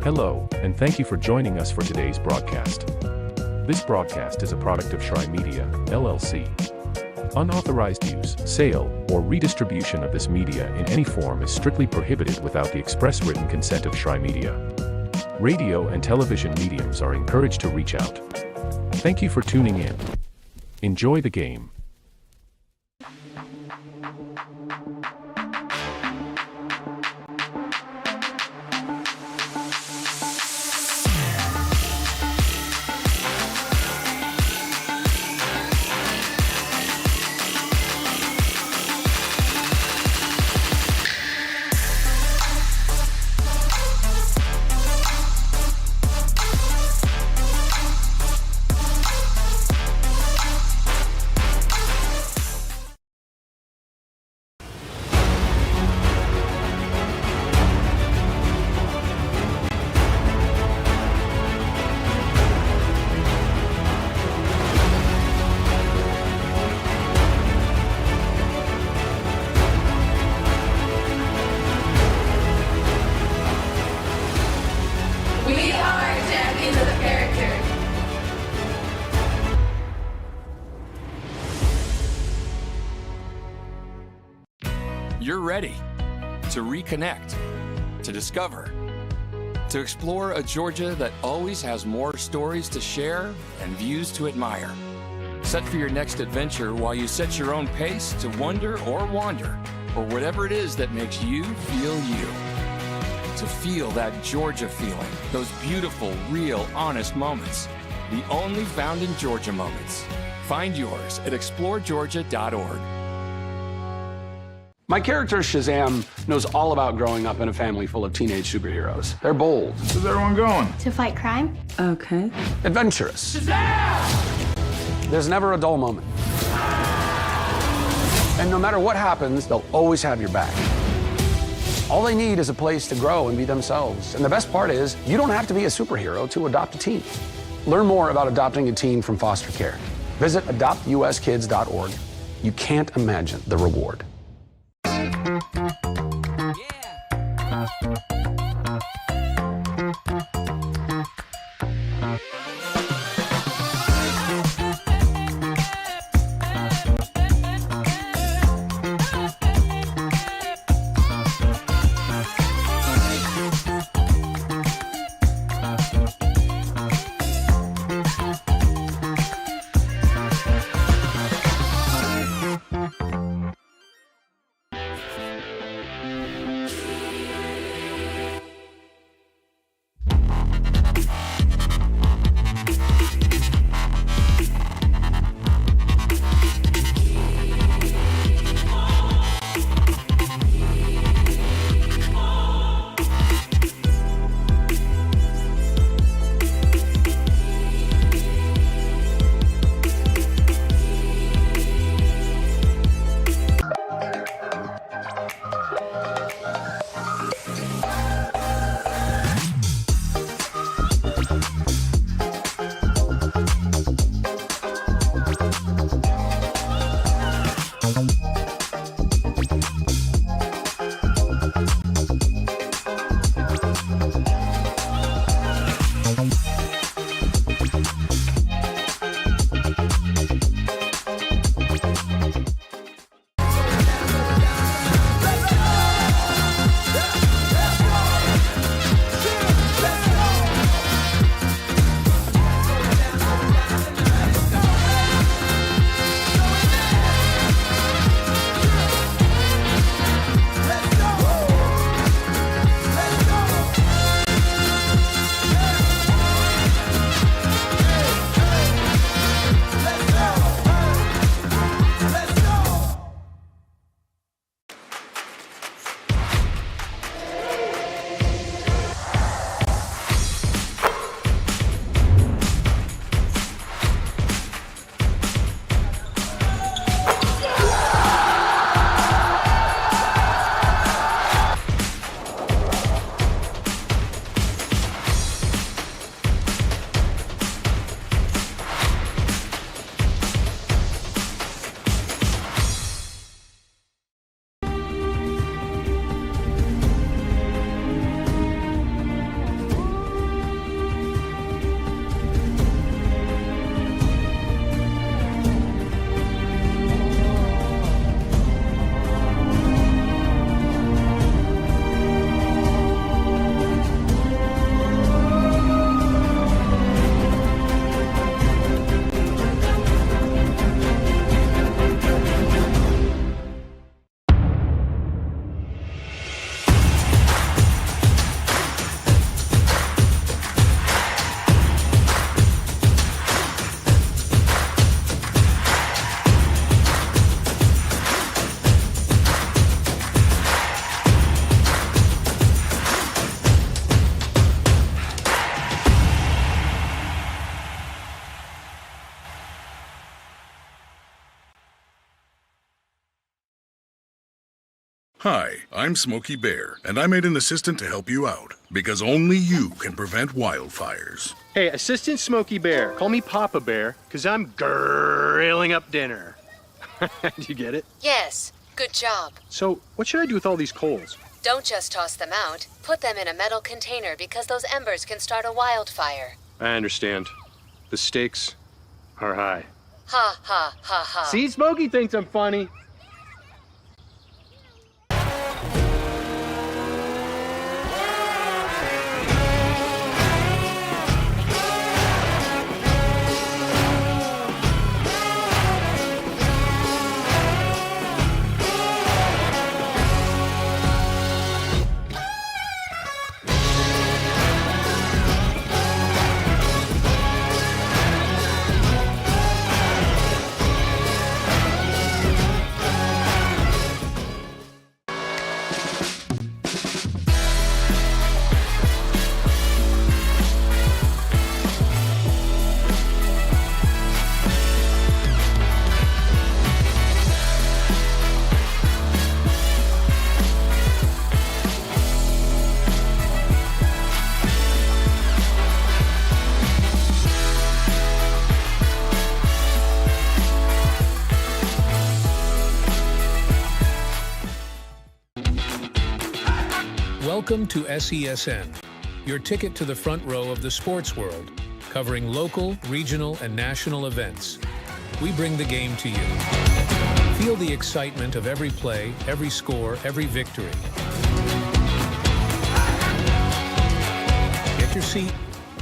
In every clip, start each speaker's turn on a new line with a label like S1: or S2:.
S1: Hello, and thank you for joining us for today's broadcast. This broadcast is a product of Shry Media, LLC. Unauthorized use, sale, or redistribution of this media in any form is strictly prohibited without the express written consent of Shry Media. Radio and television mediums are encouraged to reach out. Thank you for tuning in. Enjoy the game.
S2: You're ready to reconnect, to discover, to explore a Georgia that always has more stories to share and views to admire. Set for your next adventure while you set your own pace to wonder or wander, or whatever it is that makes you feel you. To feel that Georgia feeling, those beautiful, real, honest moments. The only found in Georgia moments. Find yours at exploregeorgia.org.
S3: My character, Shazam, knows all about growing up in a family full of teenage superheroes. They're bold.
S4: Where's everyone going?
S5: To fight crime?
S6: Okay.
S3: Adventurous. Shazam! There's never a dull moment. And no matter what happens, they'll always have your back. All they need is a place to grow and be themselves. And the best part is, you don't have to be a superhero to adopt a teen. Learn more about adopting a teen from foster care. Visit adoptuskids.org. You can't imagine the reward.
S4: Hi, I'm Smokey Bear, and I made an assistant to help you out, because only you can prevent wildfires.
S5: Hey, Assistant Smokey Bear, call me Papa Bear, because I'm grilling up dinner. Do you get it?
S6: Yes, good job.
S5: So, what should I do with all these coals?
S6: Don't just toss them out. Put them in a metal container because those embers can start a wildfire.
S5: I understand. The stakes are high.
S6: Ha ha ha ha.
S5: See, Smokey thinks I'm funny.
S7: Welcome to SESN, your ticket to the front row of the sports world, covering local, regional, and national events. We bring the game to you. Feel the excitement of every play, every score, every victory. Get your seat,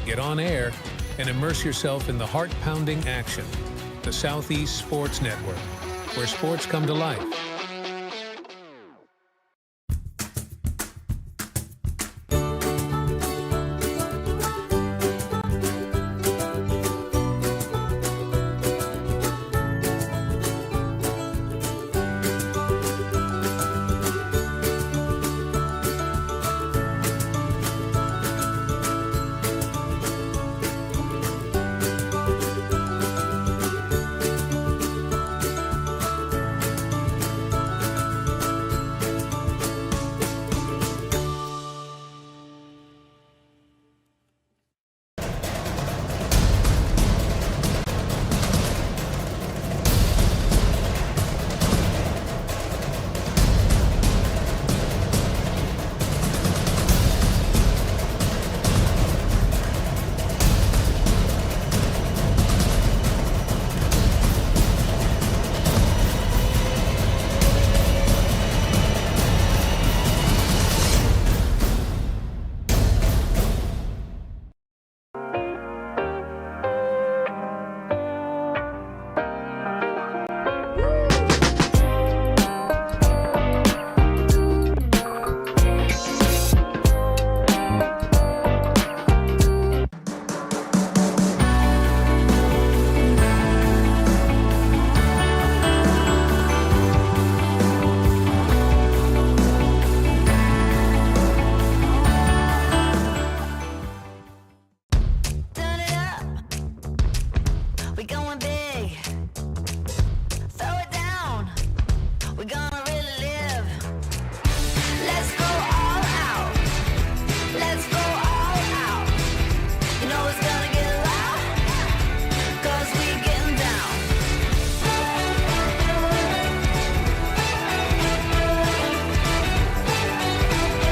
S7: get on air, and immerse yourself in the heart-pounding action. The Southeast Sports Network, where sports come to life.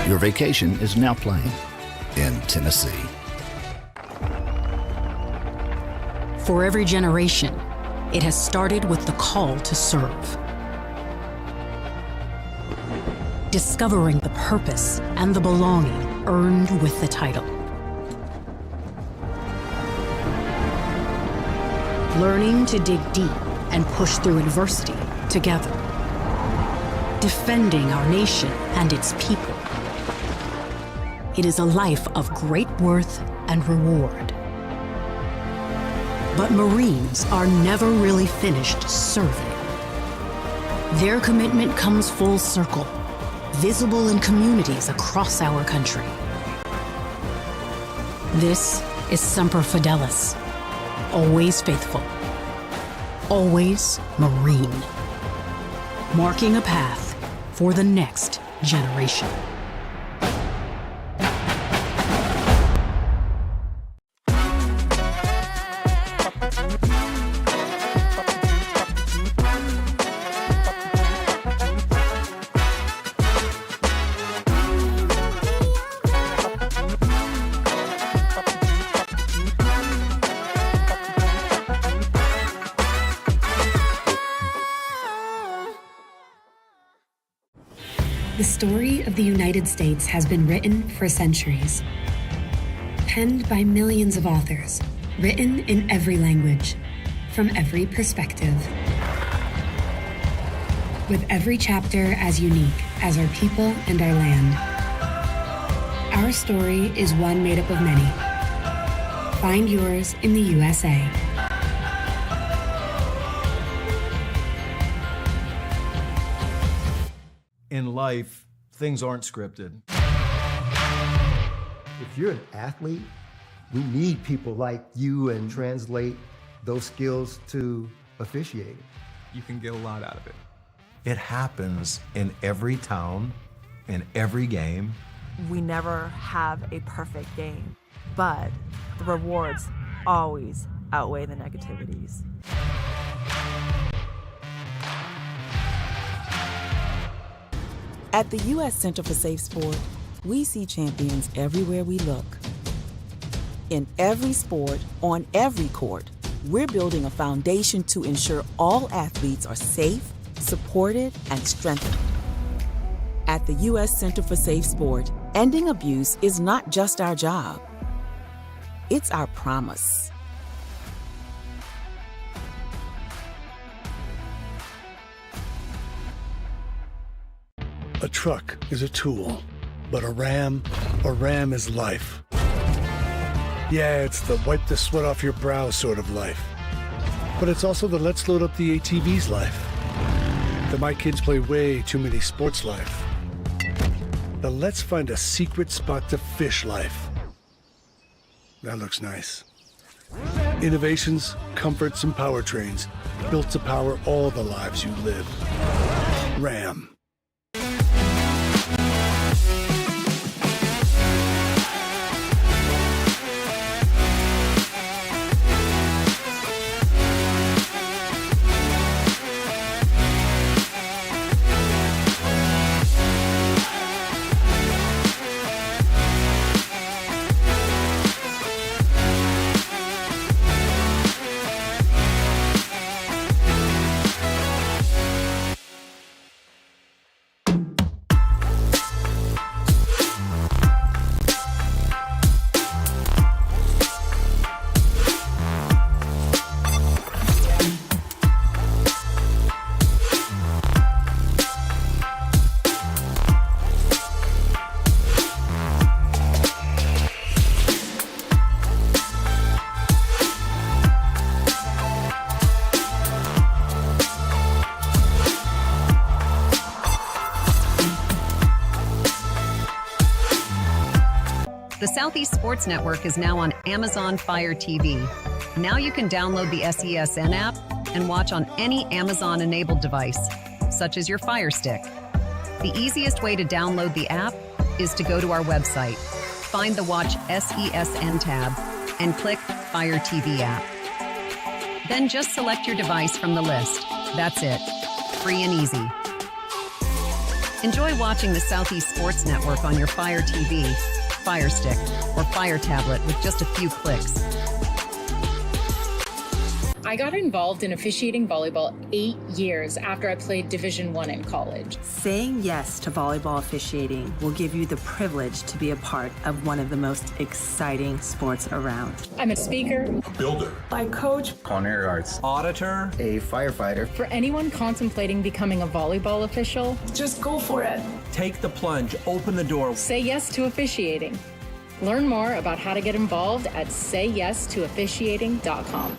S8: Your vacation is now playing in Tennessee.
S9: For every generation, it has started with the call to serve. Discovering the purpose and the belonging earned with the title. Learning to dig deep and push through adversity together. Defending our nation and its people. It is a life of great worth and reward. But Marines are never really finished serving. Their commitment comes full circle, visible in communities across our country. This is Semper Fidelis, always faithful, always Marine. Marking a path for the next generation.
S10: The story of the United States has been written for centuries. Penned by millions of authors, written in every language, from every perspective. With every chapter as unique as our people and our land. Our story is one made up of many. Find yours in the USA.
S11: In life, things aren't scripted.
S12: If you're an athlete, we need people like you and translate those skills to officiating.
S13: You can get a lot out of it.
S11: It happens in every town, in every game.
S14: We never have a perfect game, but the rewards always outweigh the negativities.
S15: At the U.S. Center for Safe Sport, we see champions everywhere we look. In every sport, on every court, we're building a foundation to ensure all athletes are safe, supported, and strengthened. At the U.S. Center for Safe Sport, ending abuse is not just our job. It's our promise.
S16: A truck is a tool, but a ram is life. Yeah, it's the wipe the sweat off your brow sort of life. But it's also the let's load up the ATV's life. The my kids play way too many sports life. The let's find a secret spot to fish life. That looks nice. Innovations, comforts, and powertrains built to power all the lives you live. Ram.
S17: The Southeast Sports Network is now on Amazon Fire TV. Now you can download the SESN app and watch on any Amazon-enabled device, such as your Fire Stick. The easiest way to download the app is to go to our website, find the Watch SESN tab, and click Fire TV app. Then just select your device from the list. That's it. Free and easy. Enjoy watching the Southeast Sports Network on your Fire TV, Fire Stick, or Fire Tablet with just a few clicks.
S18: I got involved in officiating volleyball 8 years after I played Division I in college.
S19: Saying yes to volleyball officiating will give you the privilege to be a part of one of the most exciting sports around.
S18: I'm a speaker,
S4: a builder,
S18: I coach,
S20: culinary arts,
S11: auditor,
S20: a firefighter.
S18: For anyone contemplating becoming a volleyball official, just go for it.
S11: Take the plunge, open the door.
S18: Say yes to officiating. Learn more about how to get involved at sayyes-to-officiating.com.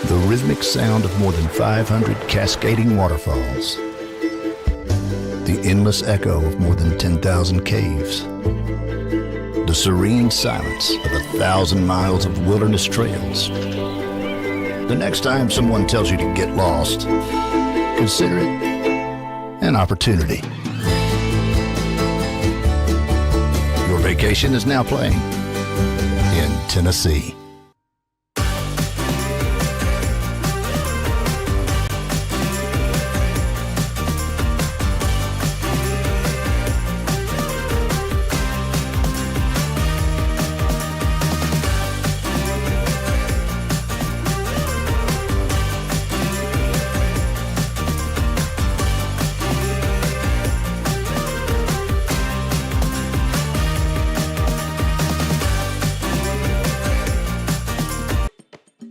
S8: The rhythmic sound of more than 500 cascading waterfalls. The endless echo of more than 10,000 caves. The serene silence of 1,000 miles of wilderness trails. The next time someone tells you to get lost, Consider it an opportunity. Your vacation is now playing in Tennessee.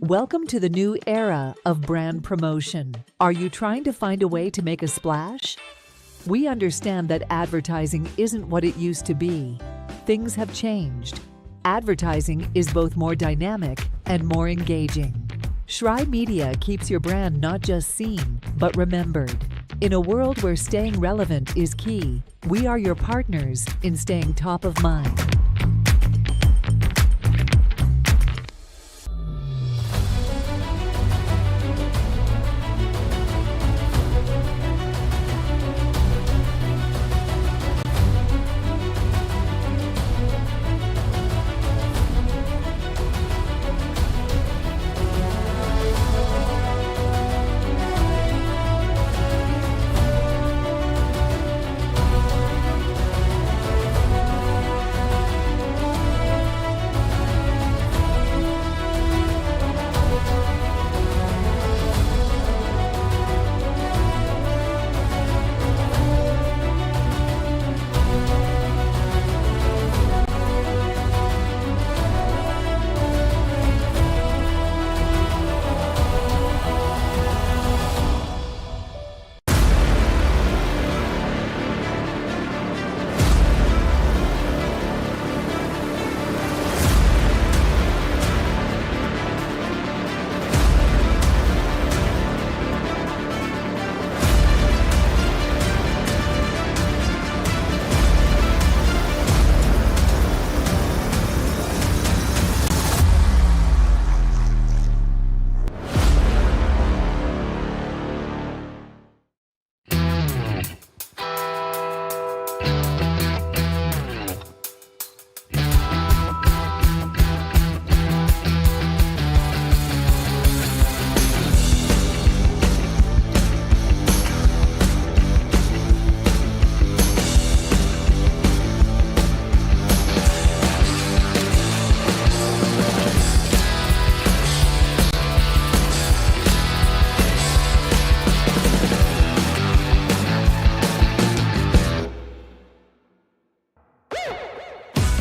S20: Welcome to the new era of brand promotion. Are you trying to find a way to make a splash? We understand that advertising isn't what it used to be. Things have changed. Advertising is both more dynamic and more engaging. Schrei Media keeps your brand not just seen, but remembered. In a world where staying relevant is key, we are your partners in staying top of mind.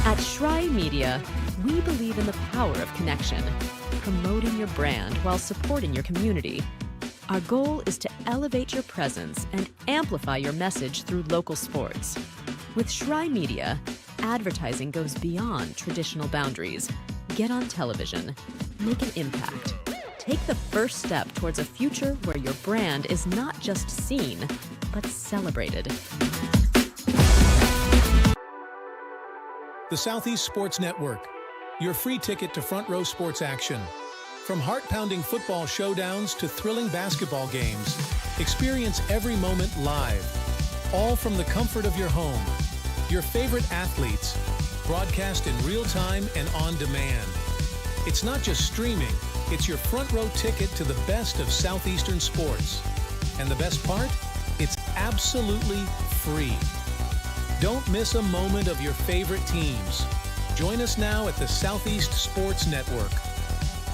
S21: At Schrei Media, we believe in the power of connection, promoting your brand while supporting your community. Our goal is to elevate your presence and amplify your message through local sports. With Schrei Media, advertising goes beyond traditional boundaries. Get on television, make an impact. Take the first step towards a future where your brand is not just seen, but celebrated.
S7: The Southeast Sports Network, your free ticket to front row sports action. From heart-pounding football showdowns to thrilling basketball games, experience every moment live, all from the comfort of your home. Your favorite athletes, broadcast in real time and on demand. It's not just streaming, it's your front row ticket to the best of Southeastern sports. And the best part? It's absolutely free. Don't miss a moment of your favorite teams. Join us now at the Southeast Sports Network.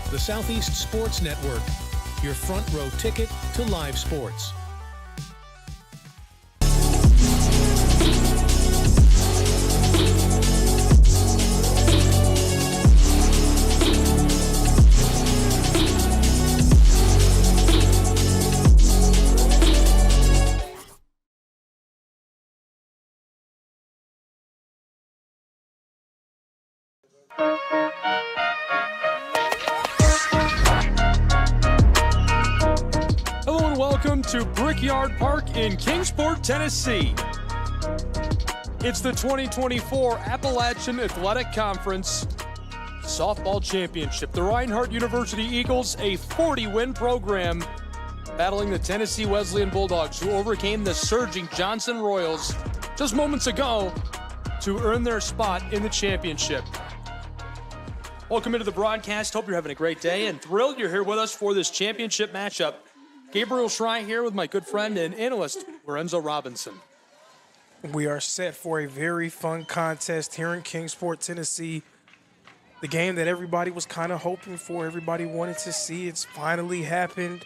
S7: The Southeast Sports Network, your front row ticket to live sports.
S22: Welcome to Brickyard Park in Kingsport, Tennessee. It's the 2024 Appalachian Athletic Conference Softball Championship. The Reinhardt University Eagles, a 40-win program, battling the Tennessee Wesleyan Bulldogs, who overcame the surging Johnson Royals just moments ago to earn their spot in the championship. Welcome into the broadcast. Hope you're having a great day and thrilled you're here with us for this championship matchup. Gabriel Schrei here with my good friend and analyst, Lorenzo Robinson.
S1: We are set for a very fun contest here in Kingsport, Tennessee. The game that everybody was kind of hoping for, everybody wanted to see. It's finally happened.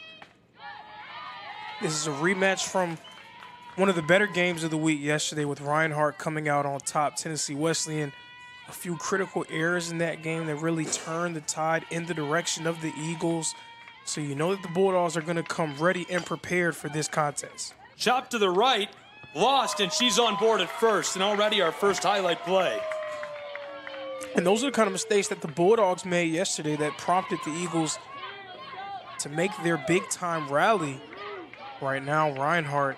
S1: This is a rematch from one of the better games of the week yesterday with Reinhardt coming out on top. Tennessee Wesleyan, a few critical errors in that game that really turned the tide in the direction of the Eagles. So you know that the Bulldogs are going to come ready and prepared for this contest.
S22: Chop to the right, lost, and she's on board at first, and already our first highlight play.
S1: And those are the kind of mistakes that the Bulldogs made yesterday that prompted the Eagles to make their big-time rally. Right now, Reinhardt,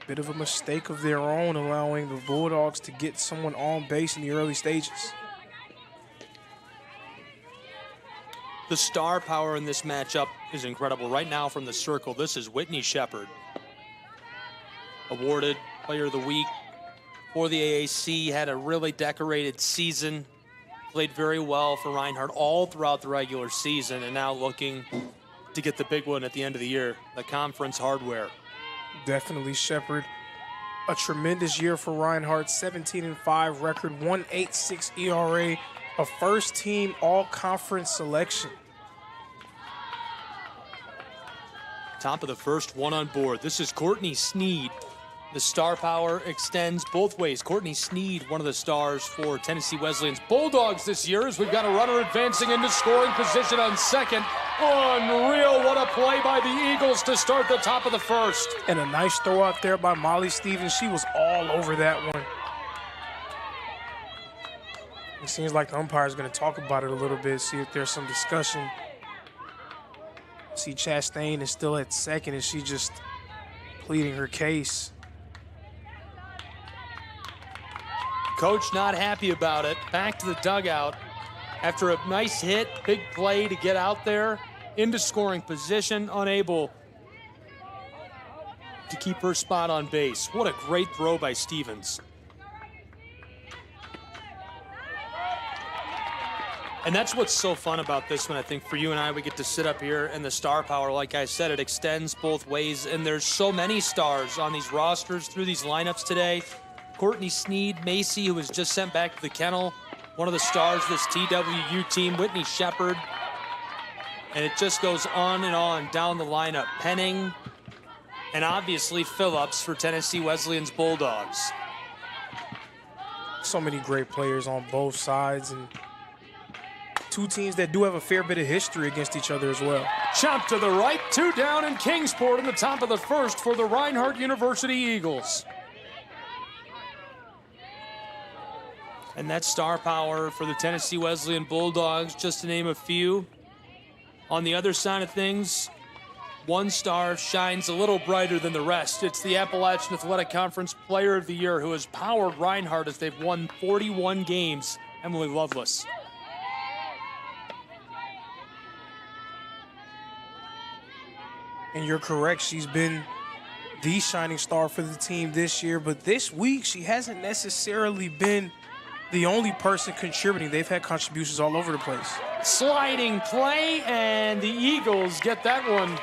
S1: a bit of a mistake of their own, allowing the Bulldogs to get someone on base in the early stages.
S22: The star power in this matchup is incredible. Right now from the circle, this is Whitney Shepard, awarded Player of the Week for the AAC, had a really decorated season, played very well for Reinhardt all throughout the regular season, and now looking to get the big one at the end of the year, the conference hardware.
S1: Definitely Shepard. A tremendous year for Reinhardt, 17-5 record, 1.86 ERA, a first-team all-conference selection.
S22: Top of the first, one on board. This is Courtney Sneed. The star power extends both ways. Courtney Sneed, one of the stars for Tennessee Wesleyan's Bulldogs this year, as we've got a runner advancing into scoring position on second. Unreal, what a play by the Eagles to start the top of the first.
S1: And a nice throw out there by Molly Stevens. She was all over that one. It seems like the umpire is going to talk about it a little bit, see if there's some discussion. See, Chastain is still at second, and she just pleading her case.
S22: Coach not happy about it. Back to the dugout after a nice hit, big play to get out there into scoring position, unable to keep her spot on base. What a great throw by Stevens. And that's what's so fun about this one, I think, for you and I. We get to sit up here, and the star power, like I said, it extends both ways, and there's so many stars on these rosters through these lineups today. Courtney Sneed, Macy, who was just sent back to the kennel, one of the stars of this TWU team, Whitney Shepard. And it just goes on and on down the lineup. Penning, and obviously Phillips for Tennessee Wesleyan's Bulldogs.
S1: So many great players on both sides, and two teams that do have a fair bit of history against each other as well.
S22: Chop to the right, two down in Kingsport in the top of the first for the Reinhardt University Eagles. And that's star power for the Tennessee Wesleyan Bulldogs, just to name a few. On the other side of things, one star shines a little brighter than the rest. It's the Appalachian Athletic Conference Player of the Year, who has powered Reinhardt as they've won 41 games, Emily Lovelace.
S1: And you're correct, she's been the shining star for the team this year, but this week she hasn't necessarily been the only person contributing. They've had contributions all over the place.
S22: Sliding play, and the Eagles get that one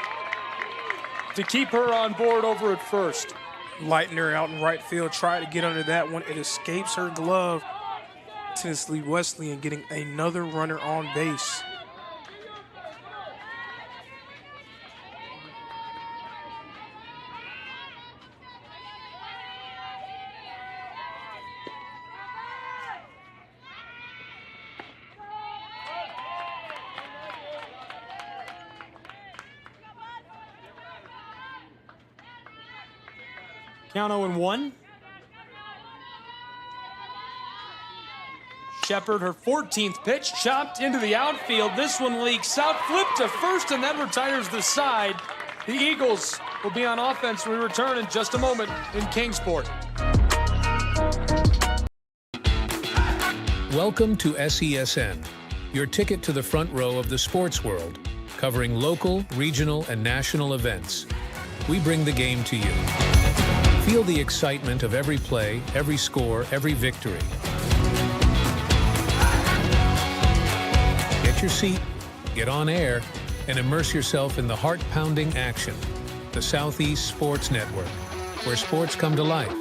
S22: to keep her on board over at first.
S1: Lightner out in right field, tried to get under that one. It escapes her glove. Tennessee Wesleyan getting another runner on base.
S22: Count 0-1. Shepard, her 14th pitch, chopped into the outfield. This one leaks out, flipped to first, and then retires the side. The Eagles will be on offense when we return in just a moment in Kingsport.
S7: Welcome to SESN, your ticket to the front row of the sports world, covering local, regional, and national events. We bring the game to you. Feel the excitement of every play, every score, every victory. Get your seat, get on air, and immerse yourself in the heart-pounding action. The Southeast Sports Network, where sports come to life.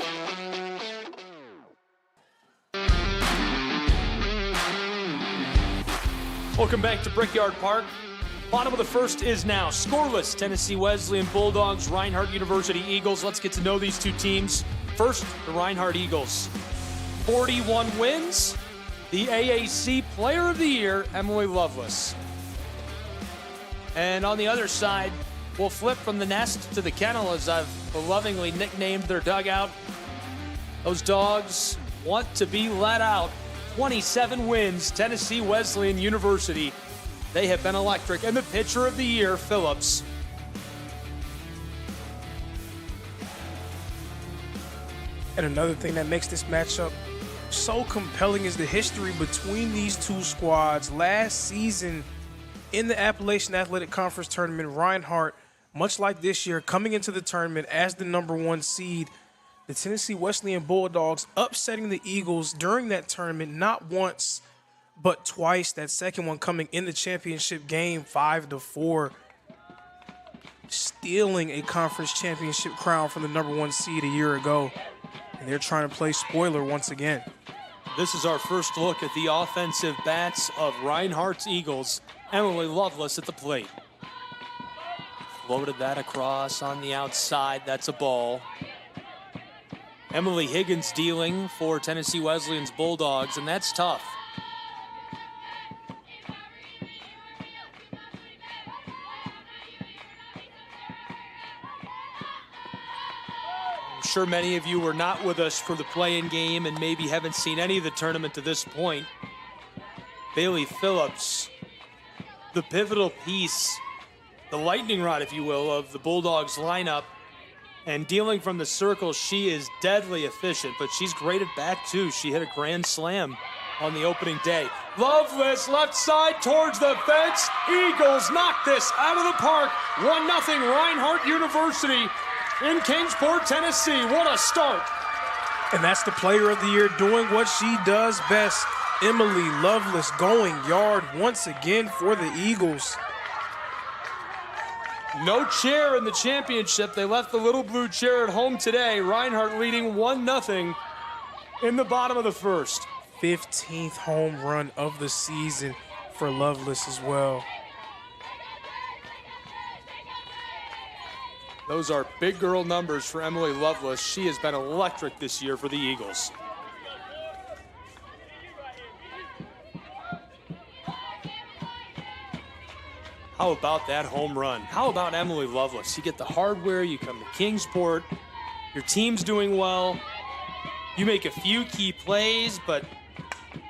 S22: Welcome back to Brickyard Park. Bottom of the first is now scoreless. Tennessee Wesleyan Bulldogs, Reinhardt University Eagles. Let's get to know these two teams. First, the Reinhardt Eagles. 41 wins. The AAC Player of the Year, Emily Lovelace. And on the other side, we'll flip from the nest to the kennel, as I've lovingly nicknamed their dugout. Those dogs want to be let out. 27 wins, Tennessee Wesleyan University. They have been electric. And the pitcher of the year, Phillips.
S1: And another thing that makes this matchup so compelling is the history between these two squads. Last season in the Appalachian Athletic Conference Tournament, Reinhardt, much like this year, coming into the tournament as the #1 seed, the Tennessee Wesleyan Bulldogs upsetting the Eagles during that tournament, not once, but twice. That second one coming in the championship game, 5-4, stealing a conference championship crown from the #1 seed a year ago. And they're trying to play spoiler once again.
S22: This is our first look at the offensive bats of Reinhardt's Eagles. Emily Lovelace at the plate. Floated that across on the outside. That's a ball. Emily Higgins dealing for Tennessee Wesleyan's Bulldogs, and that's tough. I'm sure many of you were not with us for the play-in game and maybe haven't seen any of the tournament to this point. Bailey Phillips, the pivotal piece, the lightning rod, if you will, of the Bulldogs lineup. And dealing from the circle, she is deadly efficient, but she's great at bat too. She hit a grand slam on the opening day. Lovelace, left side towards the fence. Eagles knock this out of the park. 1-0 Reinhardt University in Kingsport, Tennessee. What a start.
S1: And that's the player of the year doing what she does best. Emily Lovelace going yard once again for the Eagles.
S22: No chair in the championship. They left the little blue chair at home today. Reinhardt leading 1-0 in the bottom of the first.
S1: 15th home run of the season for Lovelace as well.
S22: Those are big girl numbers for Emily Lovelace. She has been electric this year for the Eagles. How about that home run? How about Emily Lovelace? You get the hardware, you come to Kingsport, your team's doing well, you make a few key plays, but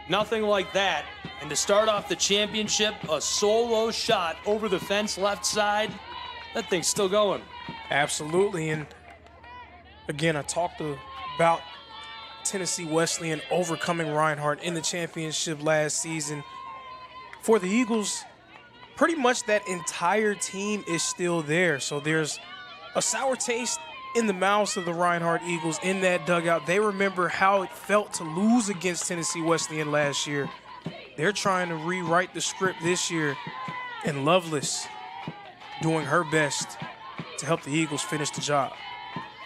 S22: nothing like that. And to start off the championship, a solo shot over the fence left side, that thing's still going.
S1: Absolutely. And again, I talked about Tennessee Wesleyan overcoming Reinhardt in the championship last season. For the Eagles, pretty much that entire team is still there. So there's a sour taste in the mouths of the Reinhardt Eagles in that dugout. They remember how it felt to lose against Tennessee Wesleyan last year. They're trying to rewrite the script this year. And Lovelace doing her best to help the Eagles finish the job.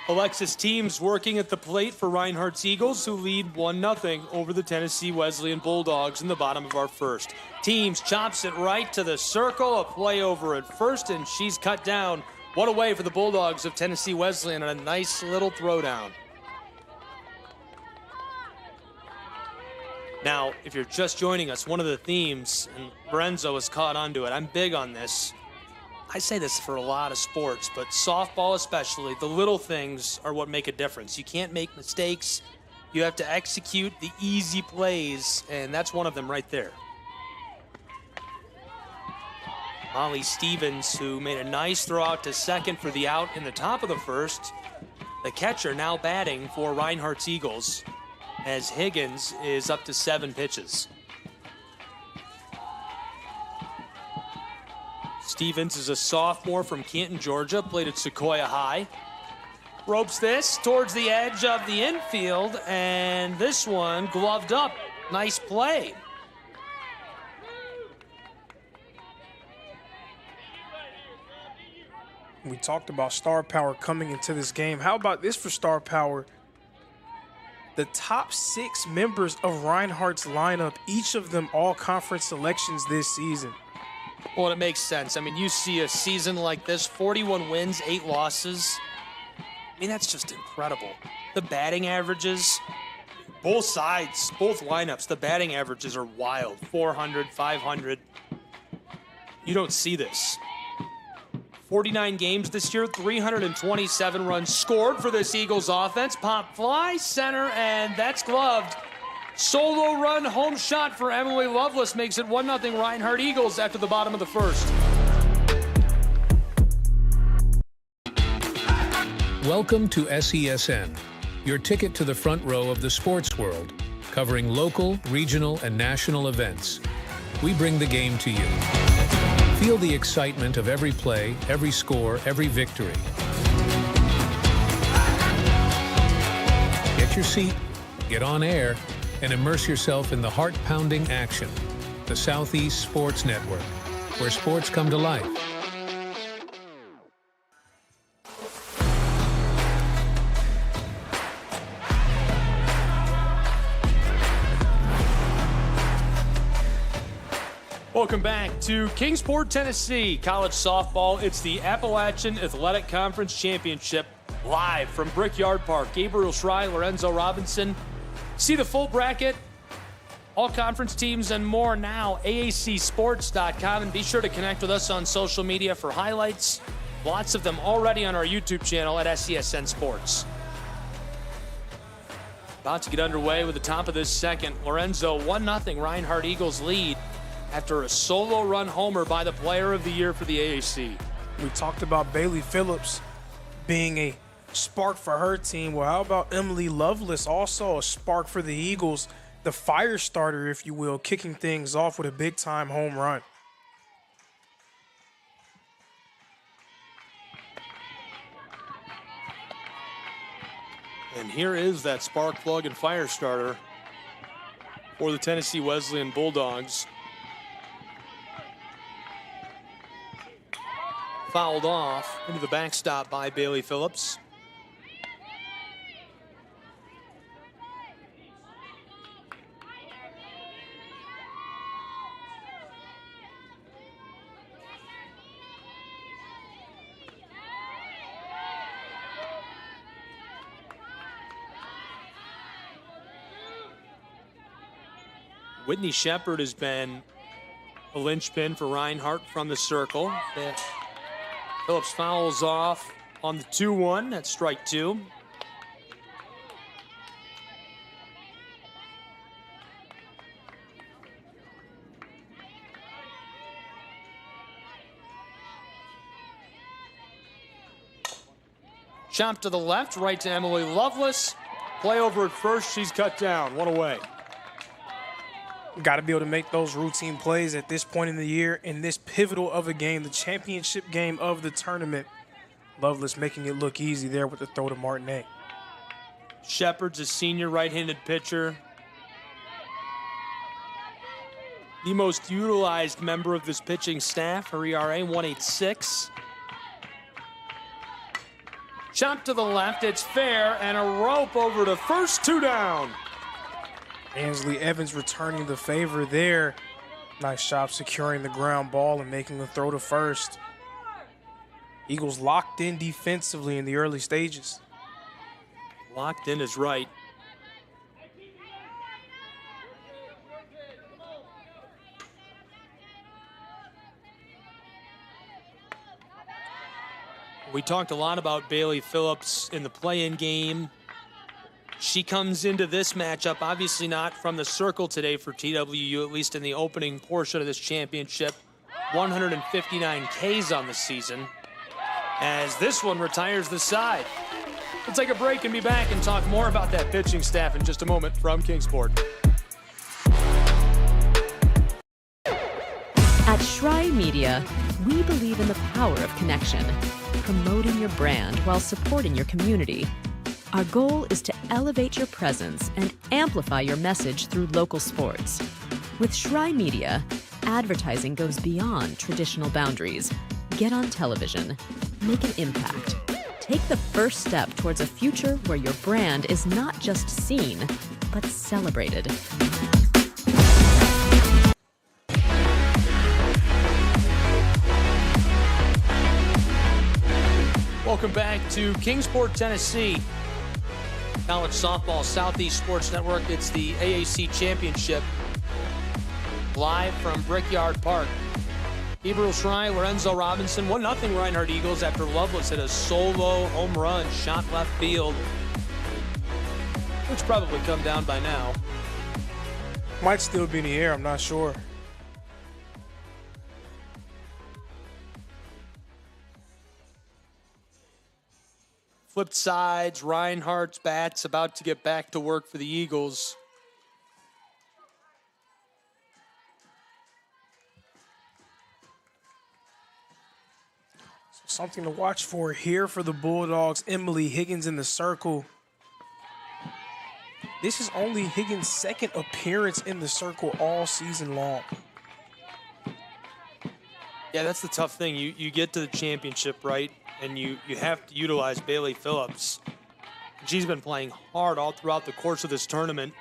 S22: Alexis Teams working at the plate for Reinhardt's Eagles, who lead 1-0 over the Tennessee Wesleyan Bulldogs in the bottom of our first. Teams chops it right to the circle, a play over at first, and she's cut down. What a way for the Bulldogs of Tennessee Wesleyan on a nice little throwdown. Now, if you're just joining us, one of the themes, and Lorenzo has caught onto it, I'm big on this. I say this for a lot of sports, but softball especially, the little things are what make a difference. You can't make mistakes. You have to execute the easy plays, and that's one of them right there. Molly Stevens, who made a nice throw out to second for the out in the top of the first. The catcher now batting for Reinhardt's Eagles, as Higgins is up to 7 pitches. Stevens is a sophomore from Canton, Georgia, played at Sequoia High. Ropes this towards the edge of the infield, and this one gloved up. Nice play.
S1: We talked about star power coming into this game. How about this for star power? The top 6 members of Reinhardt's lineup, each of them all conference selections this season.
S22: Well, it makes sense. I mean, you see a season like this, 41 wins, 8 losses. I mean, that's just incredible. The batting averages, both sides, both lineups, the batting averages are wild. 400, 500. You don't see this. 49 games this year, 327 runs scored for this Eagles offense. Pop fly, center, and that's gloved. Solo run home shot for Emily Lovelace makes it 1-0 Reinhardt Eagles after the bottom of the first.
S7: Welcome to SESN, your ticket to the front row of the sports world, covering local, regional, and national events. We bring the game to you. Feel the excitement of every play, every score, every victory. Get your seat, get on air, and immerse yourself in the heart-pounding action. The Southeast Sports Network, where sports come to life.
S22: Welcome back to Kingsport, Tennessee. College softball. It's the Appalachian Athletic Conference Championship live from Brickyard Park. Gabriel Schrei, Lorenzo Robinson. See the full bracket, all conference teams, and more now. AACsports.com. And be sure to connect with us on social media for highlights. Lots of them already on our YouTube channel at SESN Sports. About to get underway with the top of this second. Lorenzo, 1-0 Reinhardt Eagles lead after a solo run homer by the player of the year for the AAC.
S1: We talked about Bailey Phillips being a spark for her team. Well, how about Emily Lovelace, also a spark for the Eagles, the fire starter, if you will, kicking things off with a big-time home run.
S22: And here is that spark plug and fire starter for the Tennessee Wesleyan Bulldogs. Fouled off into the backstop by Bailey Phillips. Whitney Shepard has been a linchpin for Reinhardt from the circle. Phillips fouls off on the 2-1. That's strike 2. Chop to the left, right to Emily Lovelace. Play over at first. She's cut down. One away.
S1: Got to be able to make those routine plays at this point in the year, in this pivotal of a game, the championship game of the tournament. Lovelace making it look easy there with the throw to Martinet.
S22: Shepard's a senior right-handed pitcher. The most utilized member of this pitching staff. Her ERA 1.86. Chop to the left, it's fair, and a rope over to first, 2 down.
S1: Ansley Evans returning the favor there. Nice job securing the ground ball and making the throw to first. Eagles locked in defensively in the early stages.
S22: Locked in is right. We talked a lot about Bailey Phillips in the play-in game. She comes into this matchup, obviously not from the circle today for TWU, at least in the opening portion of this championship. 159 Ks on the season, as this one retires the side. Let's take a break and be back and talk more about that pitching staff in just a moment from Kingsport.
S21: At Schrei Media, we believe in the power of connection, promoting your brand while supporting your community. Our goal is to elevate your presence and amplify your message through local sports. With Schrei Media, advertising goes beyond traditional boundaries. Get on television. Make an impact. Take the first step towards a future where your brand is not just seen, but celebrated.
S22: Welcome back to Kingsport, Tennessee. College Softball Southeast Sports Network. It's the AAC Championship. Live from Brickyard Park. Gabriel Schrei, Lorenzo Robinson, 1-0 Reinhardt Eagles after Lovelace hit a solo home run, shot left field. Which probably come down by now.
S1: Might still be in the air, I'm not sure.
S22: Flipped sides, Reinhardt's bat's about to get back to work for the Eagles.
S1: Something to watch for here for the Bulldogs. Emily Higgins in the circle. This is only Higgins' second appearance in the circle all season long.
S22: Yeah, that's the tough thing. You get to the championship, right? And you have to utilize Bailey Phillips. She's been playing hard all throughout the course of this tournament.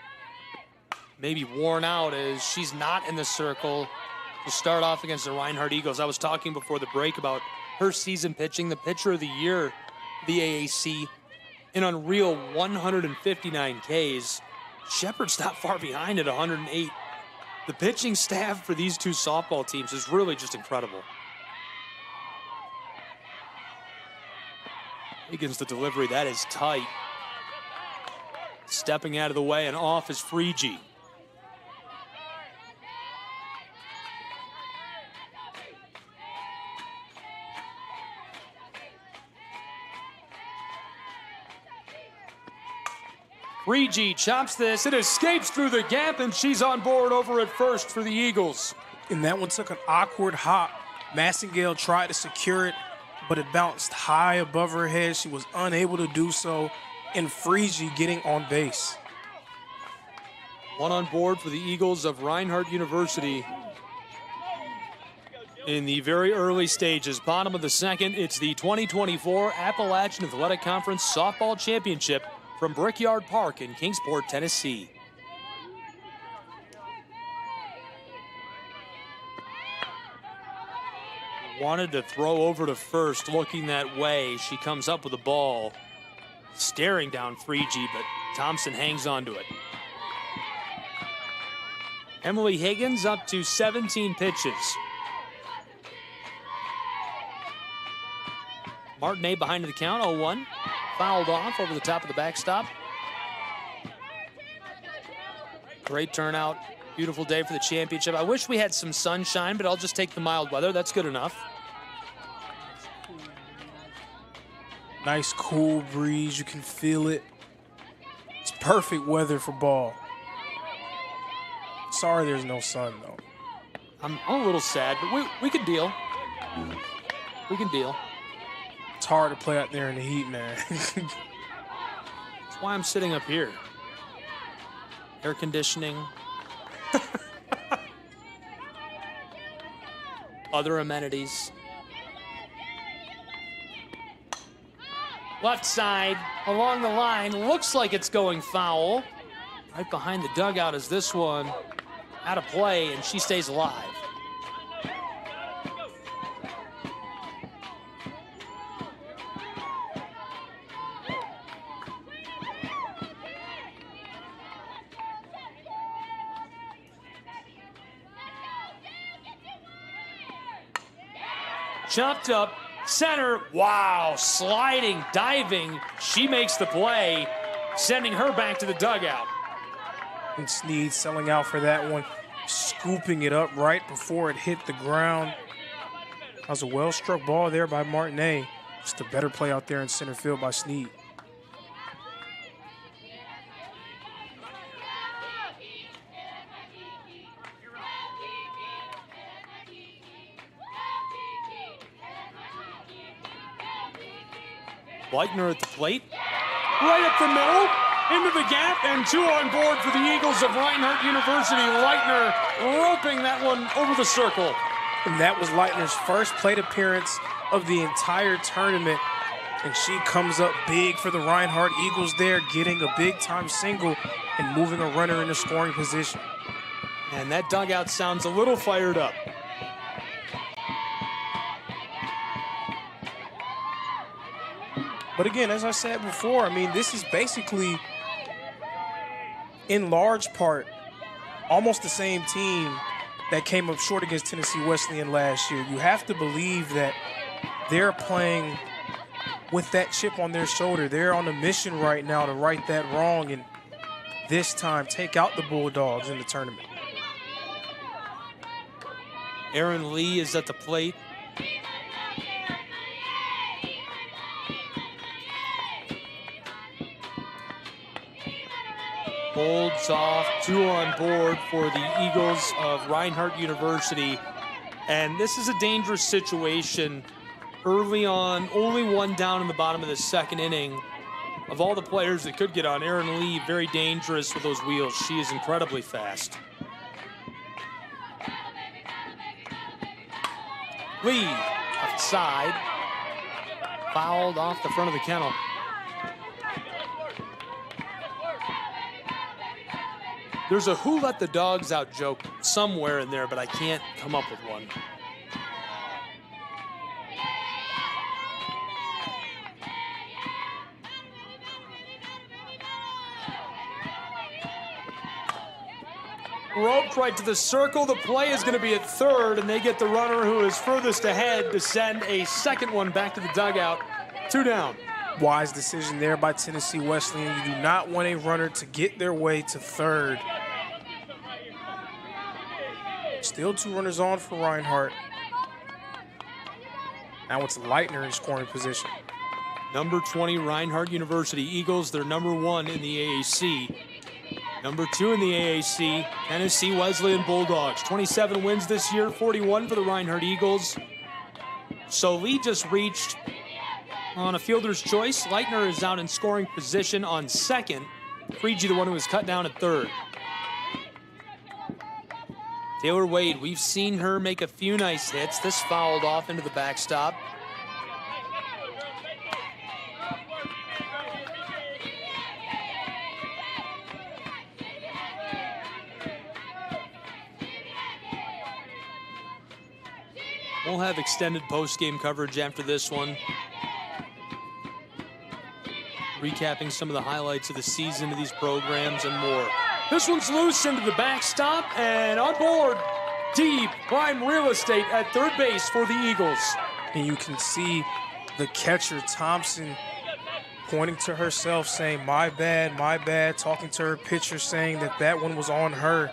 S22: Maybe worn out as she's not in the circle to start off against the Reinhardt Eagles. I was talking before the break about her season pitching, the pitcher of the year, the AAC, an unreal 159 Ks. Shepherd's not far behind at 108. The pitching staff for these two softball teams is really just incredible. Higgins, the delivery, that is tight. Stepping out of the way and off is Freegee. Freegee chops this, it escapes through the gap, and she's on board over at first for the Eagles.
S1: And that one took an awkward hop. Massengale tried to secure it, but it bounced high above her head. She was unable to do so, and Freegee getting on base.
S22: One on board for the Eagles of Reinhardt University. In the very early stages, bottom of the second, it's the 2024 Appalachian Athletic Conference Softball Championship from Brickyard Park in Kingsport, Tennessee. Wanted to throw over to first, looking that way. She comes up with the ball, staring down Freegee, but Thompson hangs on to it. Emily Higgins up to 17 pitches. Martinet behind the count, 0-1. Fouled off over the top of the backstop. Great turnout. Beautiful day for the championship. I wish we had some sunshine, but I'll just take the mild weather. That's good enough.
S1: Nice cool breeze. You can feel it. It's perfect weather for ball. Sorry there's no sun, though.
S22: I'm a little sad, but we can deal. We can deal.
S1: It's hard to play out there in the heat, man.
S22: That's why I'm sitting up here. Air conditioning. Other amenities. Left side, along the line, looks like it's going foul. Right behind the dugout is this one. Out of play, and she stays alive. Chopped up, center, wow, sliding, diving. She makes the play, sending her back to the dugout.
S1: And Sneed selling out for that one, scooping it up right before it hit the ground. That was a well-struck ball there by Martinet. Just a better play out there in center field by Sneed.
S22: Leitner at the plate. Right up the middle, into the gap, and 2 on board for the Eagles of Reinhardt University. Leitner roping that one over the circle.
S1: And that was Leitner's first plate appearance of the entire tournament. And she comes up big for the Reinhardt Eagles there, getting a big-time single and moving a runner into scoring position.
S22: And that dugout sounds a little fired up.
S1: But again, as I said before, I mean, this is basically, in large part, almost the same team that came up short against Tennessee Wesleyan last year. You have to believe that they're playing with that chip on their shoulder. They're on a mission right now to right that wrong and this time take out the Bulldogs in the tournament.
S22: Aaron Lee is at the plate. Holds off, 2 on board for the Eagles of Reinhardt University. And this is a dangerous situation early on, only 1 down in the bottom of the 2nd inning. Of all the players that could get on, Aaron Lee, very dangerous with those wheels. She is incredibly fast. Lee, offside, fouled off the front of the kennel. There's a who let the dogs out joke somewhere in there, but I can't come up with one. Roped right to the circle. The play is going to be at third, and they get the runner who is furthest ahead to send a second one back to the dugout. 2 down.
S1: Wise decision there by Tennessee Wesleyan. You do not want a runner to get their way to third. Still 2 runners on for Reinhardt. Now it's Leitner in scoring position.
S22: Number 20, Reinhardt University Eagles. They're number 1 in the AAC. Number 2 in the AAC, Tennessee Wesleyan Bulldogs. 27 wins this year, 41 for the Reinhardt Eagles. So Lee just reached on a fielder's choice. Leitner is out in scoring position on second. Freegee, the one who was cut down at third. Taylor Wade, we've seen her make a few nice hits. This fouled off into the backstop. We'll have extended post-game coverage after this one. Recapping some of the highlights of the season of these programs and more. This one's loose into the backstop and on board. Deep prime real estate at third base for the Eagles.
S1: And you can see the catcher, Thompson, pointing to herself saying, my bad, talking to her pitcher saying that that one was on her.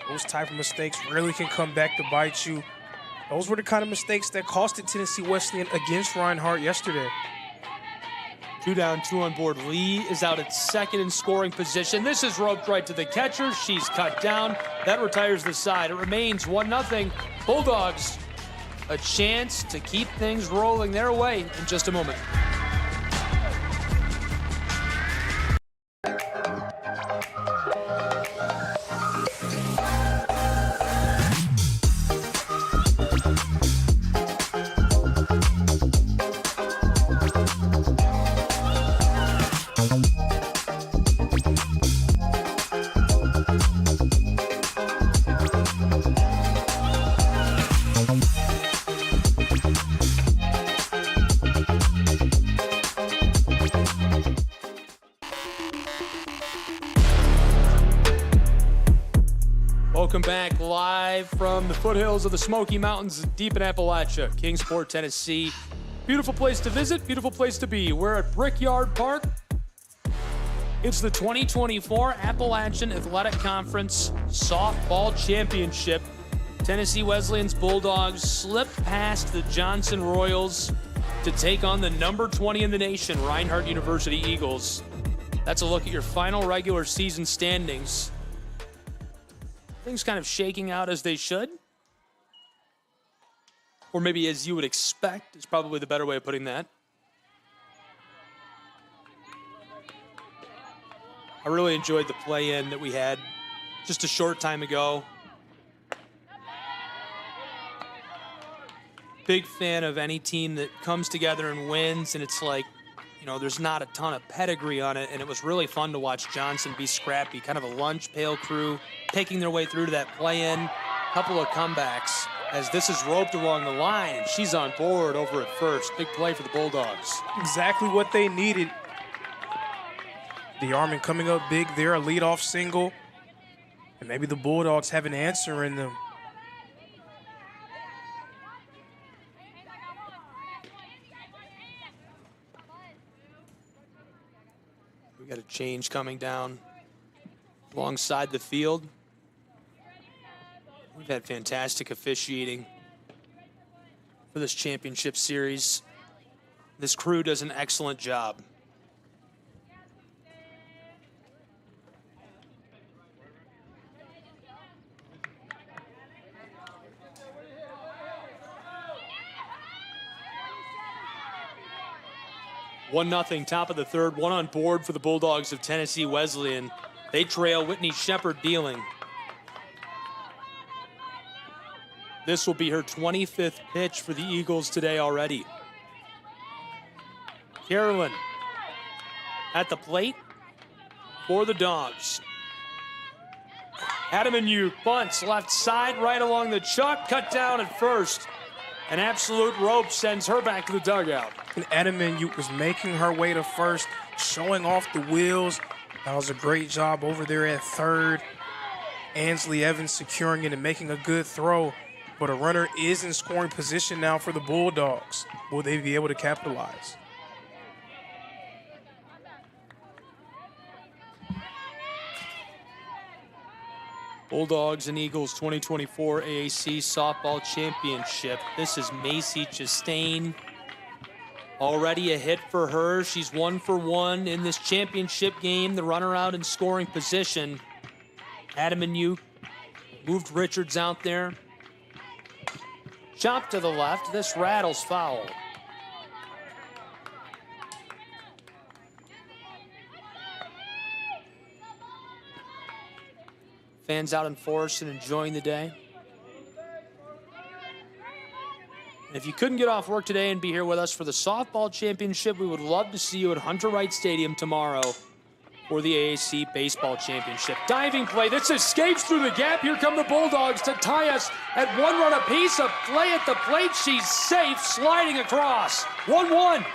S1: Those type of mistakes really can come back to bite you. Those were the kind of mistakes that costed Tennessee Wesleyan against Reinhardt yesterday.
S22: 2 down, 2 on board. Lee is out at second in scoring position. This is roped right to the catcher. She's cut down. That retires the side. It remains 1-0. Bulldogs, a chance to keep things rolling their way in just a moment. Welcome back live from the foothills of the Smoky Mountains deep in Appalachia, Kingsport, Tennessee. Beautiful place to visit, beautiful place to be. We're at Brickyard Park. It's the 2024 Appalachian Athletic Conference Softball Championship. Tennessee Wesleyan's Bulldogs slip past the Johnson Royals to take on the number 20 in the nation, Reinhardt University Eagles. That's a look at your final regular season standings. Things kind of shaking out as they should. Or maybe as you would expect is probably the better way of putting that. I really enjoyed the play-in that we had just a short time ago. Big fan of any team that comes together and wins, and it's like, you know, there's not a ton of pedigree on it, and it was really fun to watch Johnson be scrappy, kind of a lunch pail crew, taking their way through to that play-in. Couple of comebacks as this is roped along the line, and she's on board over at first. Big play for the Bulldogs.
S1: Exactly what they needed. DeArmond coming up big there, a leadoff single, and maybe the Bulldogs have an answer in them.
S22: We got a change coming down alongside the field. We've had fantastic officiating for this championship series. This crew does an excellent job. One nothing, top of the third, one on board for the Bulldogs of Tennessee Wesleyan. They trail Whitney Shepard dealing. This will be her 25th pitch for the Eagles today already. Carolyn at the plate for the Dogs. Adamanyuk bunts left side, right along the chuck, cut down at first. An absolute rope sends her back to the dugout.
S1: And Adamanyuk was making her way to first, showing off the wheels. That was a great job over there at third. Ansley Evans securing it and making a good throw. But a runner is in scoring position now for the Bulldogs. Will they be able to capitalize?
S22: Bulldogs and Eagles 2024 AAC Softball Championship. This is Macy Chastain. Already a hit for her. She's 1 for 1 in this championship game. The runner out in scoring position. Adamanyuk moved Richards out there. Chop to the left. This rattles foul. Fans out in force and enjoying the day. And if you couldn't get off work today and be here with us for the softball championship, we would love to see you at Hunter Wright Stadium tomorrow for the AAC baseball championship. Diving play. This escapes through the gap. Here come the Bulldogs to tie us at 1 run apiece. A play at the plate. She's safe, sliding across. 1-1.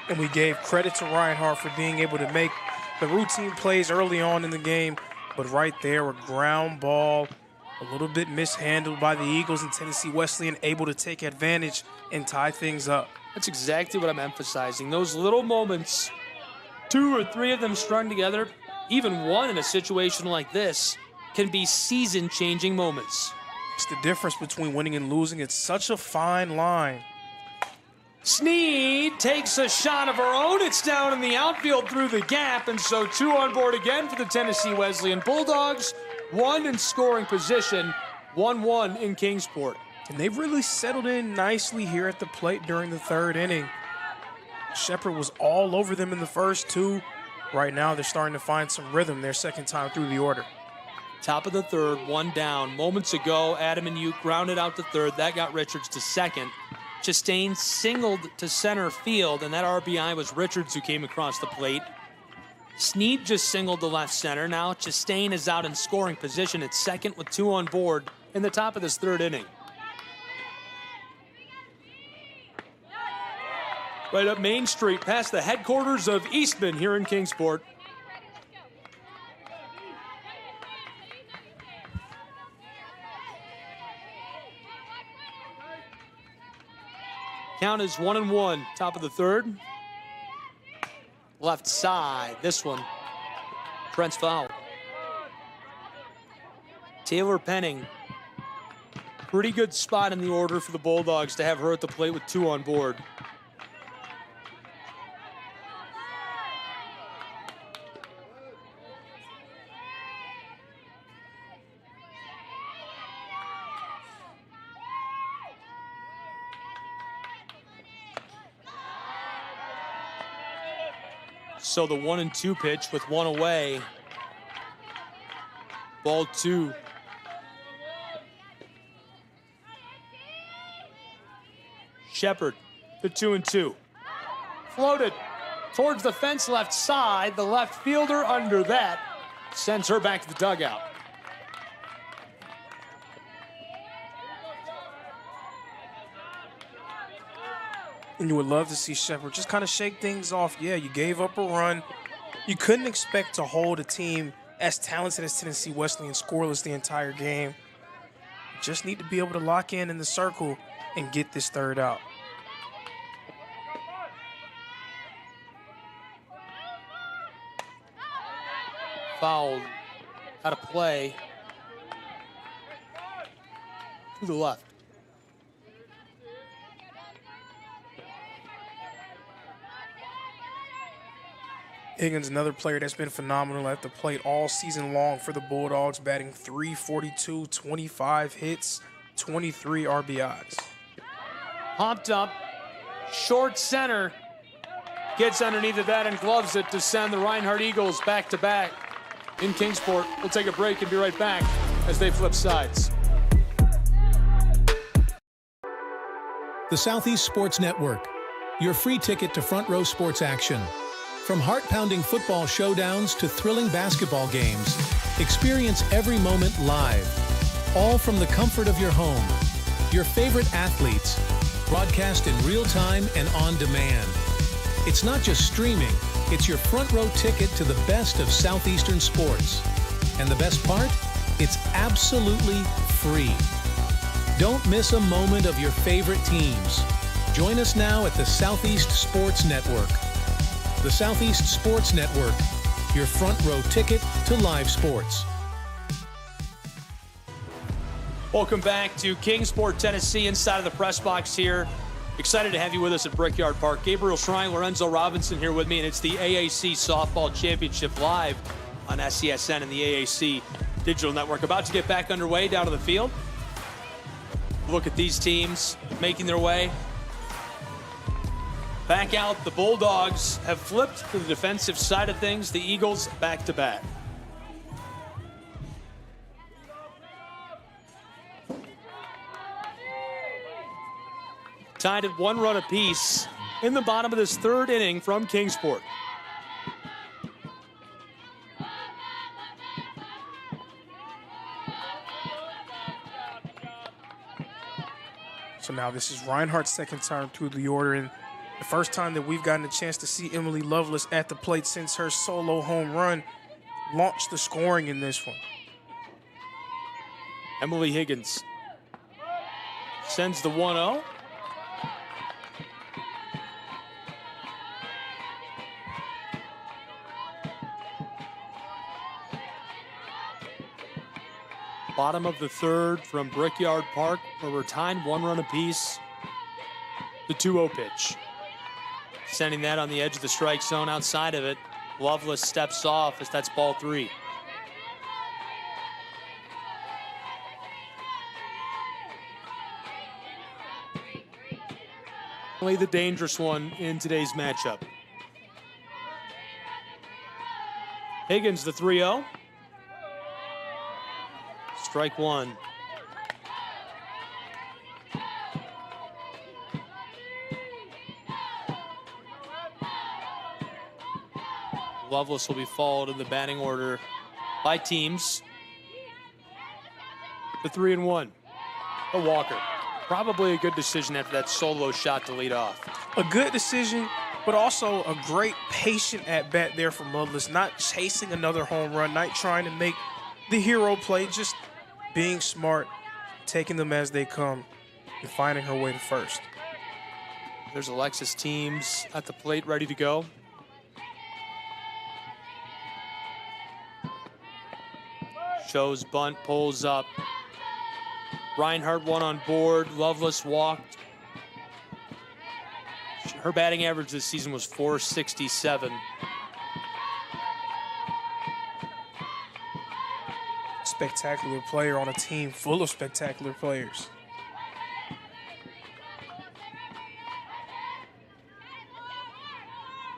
S1: And we gave credit to Reinhardt for being able to make the routine plays early on in the game. But right there, a ground ball, a little bit mishandled by the Eagles, and Tennessee Wesleyan able to take advantage and tie things up.
S22: That's exactly what I'm emphasizing. Those little moments, 2 or 3 of them strung together, even one in a situation like this, can be season-changing moments.
S1: It's the difference between winning and losing. It's such a fine line.
S22: Sneed takes a shot of her own. It's down in the outfield through the gap, and so 2 on board again for the Tennessee Wesleyan Bulldogs. 1 in scoring position, 1-1 in Kingsport.
S1: And they've really settled in nicely here at the plate during the 3rd inning. Shepard was all over them in the first 2. Right now, they're starting to find some rhythm their 2nd time through the order.
S22: Top of the 3rd, 1 down. Moments ago, Adamanyuk grounded out to 3rd. That got Richards to 2nd. Chastain singled to center field, and that RBI was Richards who came across the plate. Sneed just singled to left center. Now Chastain is out in scoring position at 2nd with 2 on board in the top of this 3rd inning. Right up Main Street, past the headquarters of Eastman here in Kingsport. Count is 1-1, top of the 3rd. Left side, this one. Brent's foul. Taylor Penning. Pretty good spot in the order for the Bulldogs to have her at the plate with 2 on board. So the 1-2 pitch with one away. Ball 2. Shepard, the 2-2. Floated towards the fence left side. The left fielder under that sends her back to the dugout.
S1: And you would love to see Shepard just kind of shake things off. Yeah, you gave up a run. You couldn't expect to hold a team as talented as Tennessee Wesleyan scoreless the entire game. You just need to be able to lock in the circle and get this third out.
S22: Fouled out of play to the left.
S1: Higgins, another player that's been phenomenal at the plate all season long for the Bulldogs, batting .342, 25 hits, 23 RBIs.
S22: Popped up, short center, gets underneath the bat and gloves it to send the Reinhardt Eagles back-to-back in Kingsport. We'll take a break and be right back as they flip sides.
S7: The Southeast Sports Network, your free ticket to front row sports action. From heart-pounding football showdowns to thrilling basketball games, experience every moment live, all from the comfort of your home. Your favorite athletes, broadcast in real time and on demand. It's not just streaming, it's your front row ticket to the best of Southeastern sports. And the best part? It's absolutely free. Don't miss a moment of your favorite teams. Join us now at the Southeast Sports Network. The Southeast Sports Network, your front row ticket to live sports.
S22: Welcome back to Kingsport, Tennessee, inside of the press box here. Excited to have you with us at Brickyard Park. Gabriel Shrine, Lorenzo Robinson here with me, and it's the AAC Softball Championship live on SESN and the AAC Digital Network. About to get back underway down to the field. Look at these teams making their way back out. The Bulldogs have flipped to the defensive side of things. The Eagles back to back. Tied at 1 run apiece in the bottom of this third inning from Kingsport.
S1: So now this is Reinhardt's second time through the order, and the first time that we've gotten a chance to see Emily Lovelace at the plate since her solo home run launched the scoring in this one.
S22: Emily Higgins sends the 1-0. Bottom of the third from Brickyard Park, where we're tied 1 run apiece. The 2-0 pitch. Sending that on the edge of the strike zone. Outside of it, Lovelace steps off as that's ball 3. Only the dangerous one in today's matchup. Higgins, the 3-0. Strike 1. Lovelace will be followed in the batting order by teams. The 3-1. A walker. Probably a good decision after that solo shot to lead off.
S1: A good decision, but also a great patient at bat there from Lovelace. Not chasing another home run, not trying to make the hero play, just being smart, taking them as they come, and finding her way to first.
S22: There's Alexis Teams at the plate ready to go. Shows bunt, pulls up. Reinhardt one on board. Lovelace walked. Her batting average this season was .467.
S1: Spectacular player on a team full of spectacular players.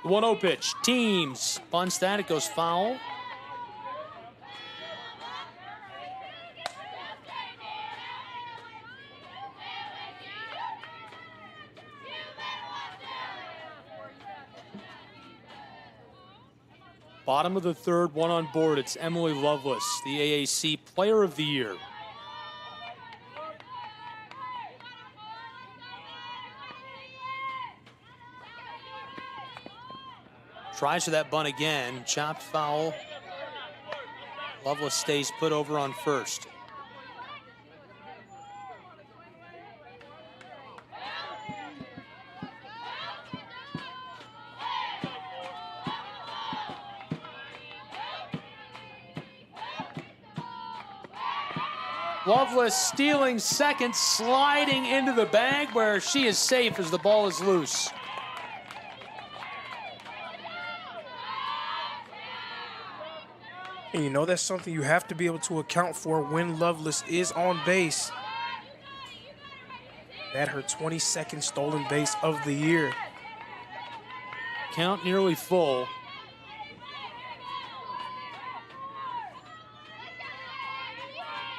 S22: The 1-0 pitch. Teams bunts that. It goes foul. Bottom of the third, one on board. It's Emily Lovelace, the AAC Player of the Year. Tries for that bunt again. Chopped foul. Lovelace stays put over on first. Lovelace stealing second, sliding into the bag where she is safe as the ball is loose.
S1: And you know that's something you have to be able to account for when Lovelace is on base. That her 22nd stolen base of the year.
S22: Count nearly full.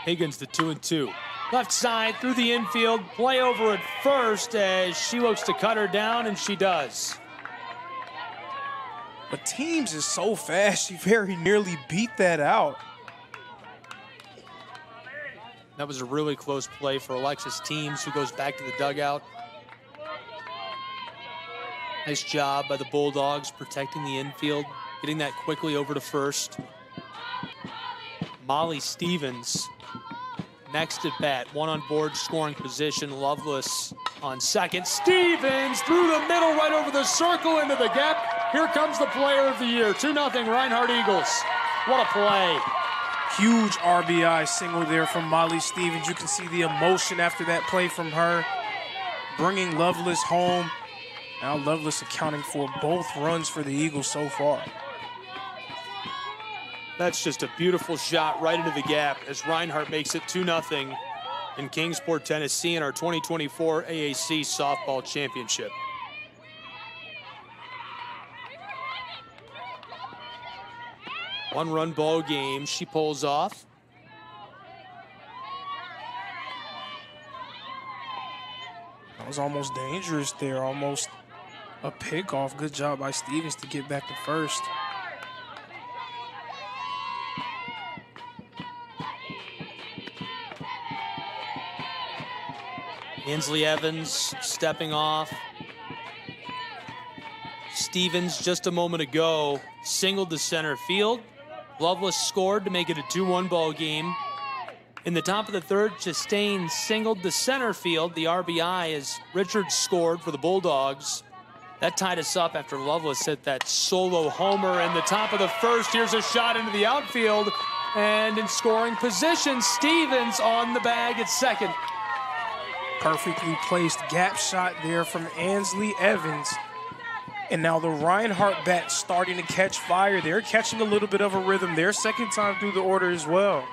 S22: Higgins, the 2-2. Left side through the infield, play over at first as she looks to cut her down, and she does.
S1: But Teams is so fast, she very nearly beat that out.
S22: That was a really close play for Alexis Teams, who goes back to the dugout. Nice job by the Bulldogs protecting the infield, getting that quickly over to first. Molly Stevens next at bat, one on board, scoring position. Lovelace on second. Stevens through the middle, right over the circle into the gap. Here comes the Player of the Year. 2-0 Reinhardt Eagles. What a play.
S1: Huge RBI single there from Molly Stevens. You can see the emotion after that play from her, bringing Lovelace home. Now Lovelace accounting for both runs for the Eagles so far.
S22: That's just a beautiful shot right into the gap as Reinhardt makes it 2-0 in Kingsport, Tennessee in our 2024 AAC Softball Championship. One-run ball game. She pulls off.
S1: That was almost dangerous there, almost a pickoff. Good job by Stevens to get back to first.
S22: Ainsley Evans stepping off. Stevens just a moment ago singled to center field. Lovelace scored to make it a 2-1 ball game. In the top of the third, Chastain singled to center field. The RBI as Richards scored for the Bulldogs. That tied us up after Lovelace hit that solo homer in the top of the first. Here's a shot into the outfield. And in scoring position, Stevens on the bag at second.
S1: Perfectly placed gap shot there from Ainsley Evans. And now the Reinhardt bat starting to catch fire. They're catching a little bit of a rhythm. Their second time through the order as well.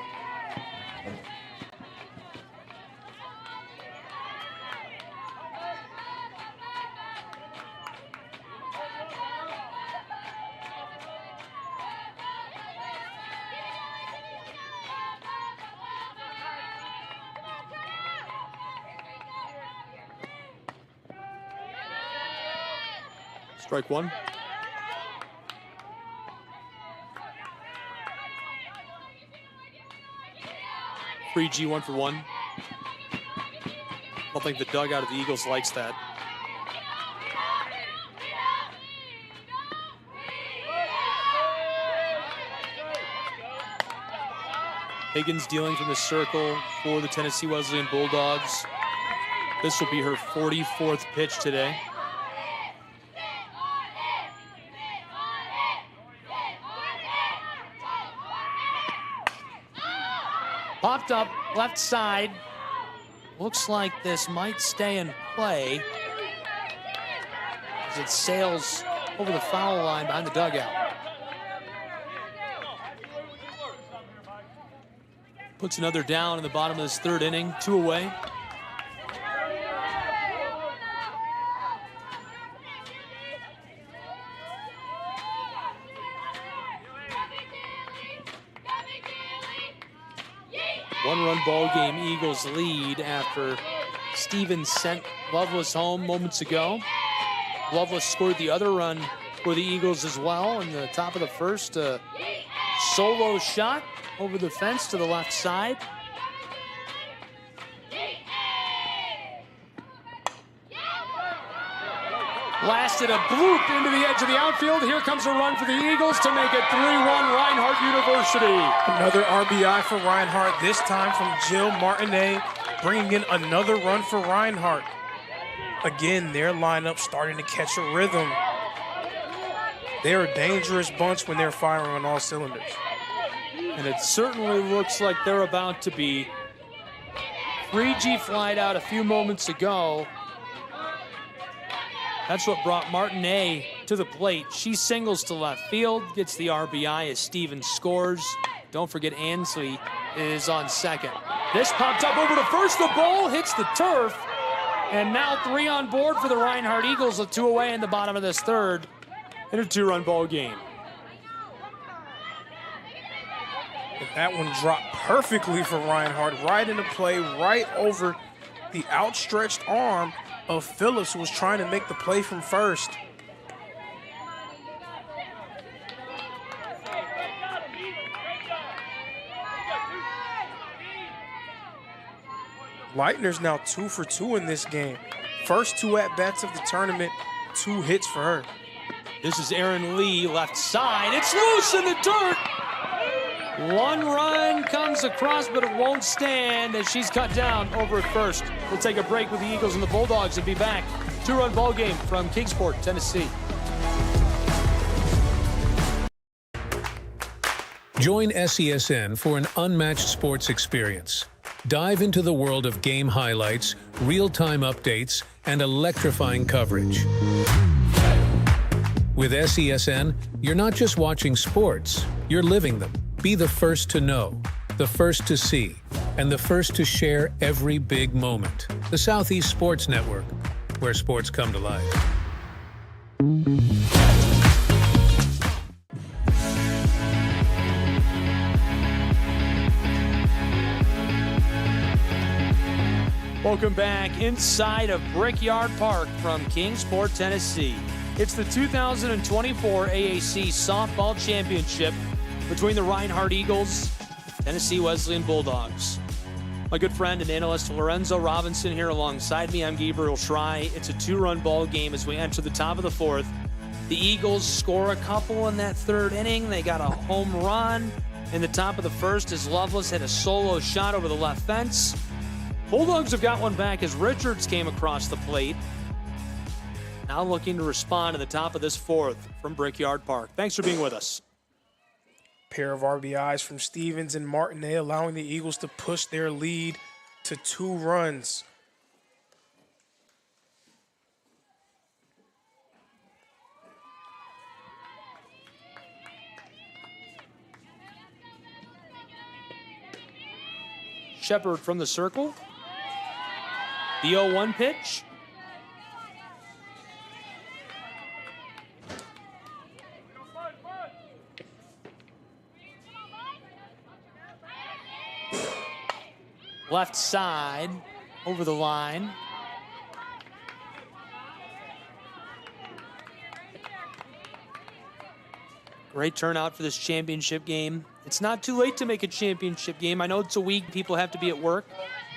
S22: Strike one. Free G, 1-for-1. I don't think the dugout of the Eagles likes that. Higgins dealing from the circle for the Tennessee Wesleyan Bulldogs. This will be her 44th pitch today. Popped up left side. Looks like this might stay in play as it sails over the foul line behind the dugout. Puts another down in the bottom of this third inning, 2 away. ball game Eagles lead after Stevens sent Loveless home moments ago. Loveless scored the other run for the Eagles as well in the top of the first. Solo shot over the fence to the left side. Blasted a bloop into the edge of the outfield. Here comes a run for the Eagles to make it 3-1 Reinhardt University.
S1: Another RBI for Reinhardt, this time from Jill Martinet, bringing in another run for Reinhardt. Again, their lineup starting to catch a rhythm. They're a dangerous bunch when they're firing on all cylinders.
S22: And it certainly looks like they're about to be. 3G flied out a few moments ago. That's what brought Martinet to the plate. She singles to left field, gets the RBI as Stevens scores. Don't forget Ansley is on second. This popped up over to first. The ball hits the turf. And now 3 on board for the Reinhardt Eagles with 2 away in the bottom of this third in a 2-run ball game.
S1: And that one dropped perfectly for Reinhardt, right into play, right over the outstretched arm of Phillips, who was trying to make the play from first. Leitner's now 2 for 2 in this game. First 2 at-bats of the tournament, 2 hits for her.
S22: This is Aaron Lee, left side. It's loose in the dirt. 1 run comes across, but it won't stand as she's cut down over at first. We'll take a break with the Eagles and the Bulldogs and be back. 2-run ball game from Kingsport, Tennessee.
S7: Join SESN for an unmatched sports experience. Dive into the world of game highlights, real-time updates, and electrifying coverage. With SESN, you're not just watching sports, you're living them. Be the first to know, the first to see, and the first to share every big moment. The Southeast Sports Network, where sports come to life.
S22: Welcome back inside of Brickyard Park from Kingsport, Tennessee. It's the 2024 AAC Softball Championship between the Reinhardt Eagles, Tennessee Wesleyan Bulldogs. My good friend and analyst Lorenzo Robinson here alongside me. I'm Gabriel Schrei. It's a 2-run ball game as we enter the top of the 4th. The Eagles score a couple in that 3rd inning. They got a home run in the top of the 1st as Loveless hit a solo shot over the left fence. Bulldogs have got one back as Richards came across the plate. Now looking to respond in the top of this 4th from Brickyard Park. Thanks for being with us.
S1: Pair of RBIs from Stevens and Martinet, allowing the Eagles to push their lead to 2 runs.
S22: Shepard from the circle. The 0-1 pitch. Left side, over the line. Great turnout for this championship game. It's not too late to make a championship game. I know it's a week, people have to be at work.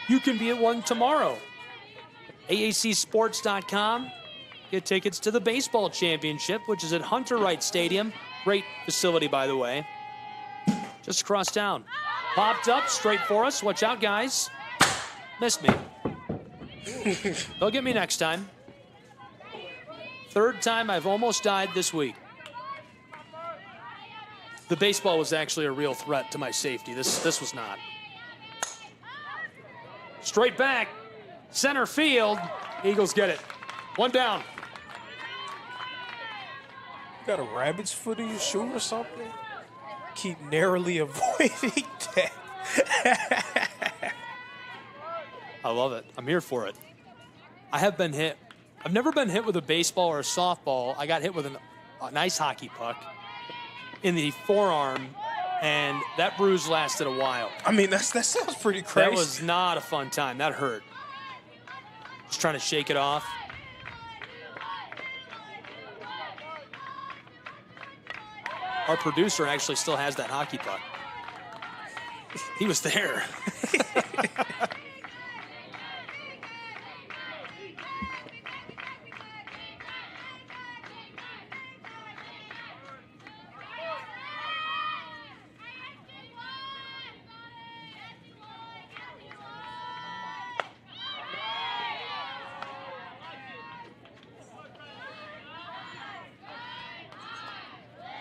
S22: You can be at one tomorrow. AACsports.com. Get tickets to the baseball championship, which is at Hunter Wright Stadium. Great facility, by the way. Just across town. Popped up straight for us. Watch out, guys. Missed me. They'll get me next time. 3rd time I've almost died this week. The baseball was actually a real threat to my safety. This was not. Straight back. Center field. Eagles get it. 1 down.
S1: You got a rabbit's foot in your shoe or something? Keep narrowly avoiding that.
S22: I love it. I'm here for it. I have been hit. I've never been hit with a baseball or a softball. I got hit with an ice hockey puck in the forearm And that bruise lasted a while.
S1: I mean, that sounds pretty crazy.
S22: That was not a fun time. That hurt. Just trying to shake it off. Our producer actually still has that hockey puck. He was there.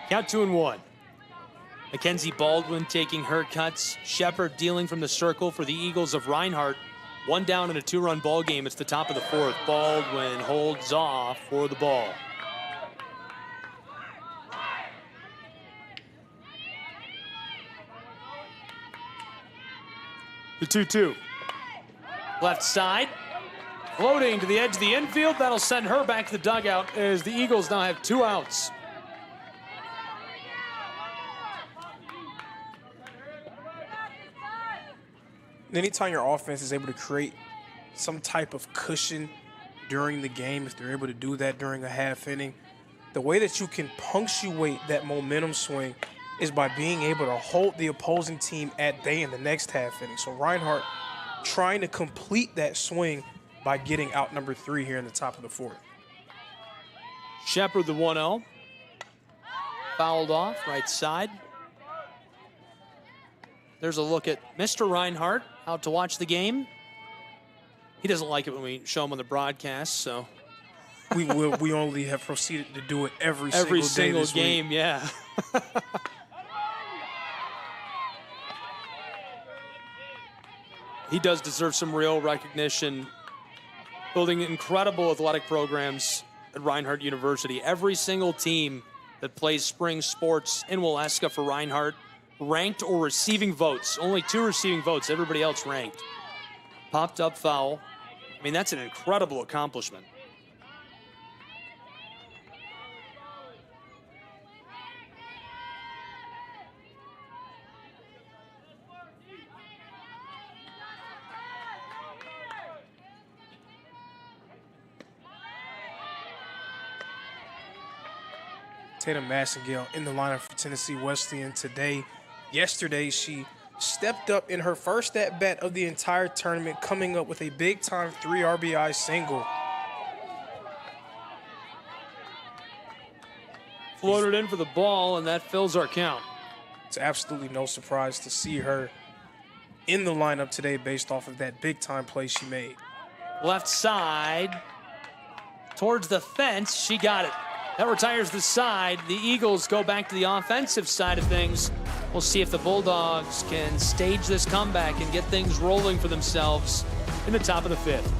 S22: Count 2-1. Mackenzie Baldwin taking her cuts. Shepard dealing from the circle for the Eagles of Reinhardt. 1 down in a 2-run ball game. It's the top of the 4th. Baldwin holds off for the ball. The 2-2. Left side. Floating to the edge of the infield. That'll send her back to the dugout as the Eagles now have 2 outs.
S1: Anytime your offense is able to create some type of cushion during the game, if they're able to do that during a half inning, the way that you can punctuate that momentum swing is by being able to hold the opposing team at bay in the next half inning. So Reinhardt trying to complete that swing by getting out number 3 here in the top of the 4th.
S22: Shepard the 1-0. Fouled off, right side. There's a look at Mr. Reinhardt out to watch the game. He doesn't like it when we show him on the broadcast, so.
S1: We only have proceeded to do it every
S22: single game,
S1: week.
S22: Yeah. He does deserve some real recognition, building incredible athletic programs at Reinhardt University. Every single team that plays spring sports in Waleska for Reinhardt ranked or receiving votes. Only 2 receiving votes, everybody else ranked. Popped up foul. I mean, that's an incredible accomplishment.
S1: Tatum Massengale in the lineup for Tennessee Wesleyan today. Yesterday, she stepped up in her first at-bat of the entire tournament, coming up with a big-time 3 RBI single.
S22: Floated in for the ball, and that fills our count.
S1: It's absolutely no surprise to see her in the lineup today based off of that big-time play she made.
S22: Left side, towards the fence, she got it. That retires the side. The Eagles go back to the offensive side of things. We'll see if the Bulldogs can stage this comeback and get things rolling for themselves in the top of the 5th.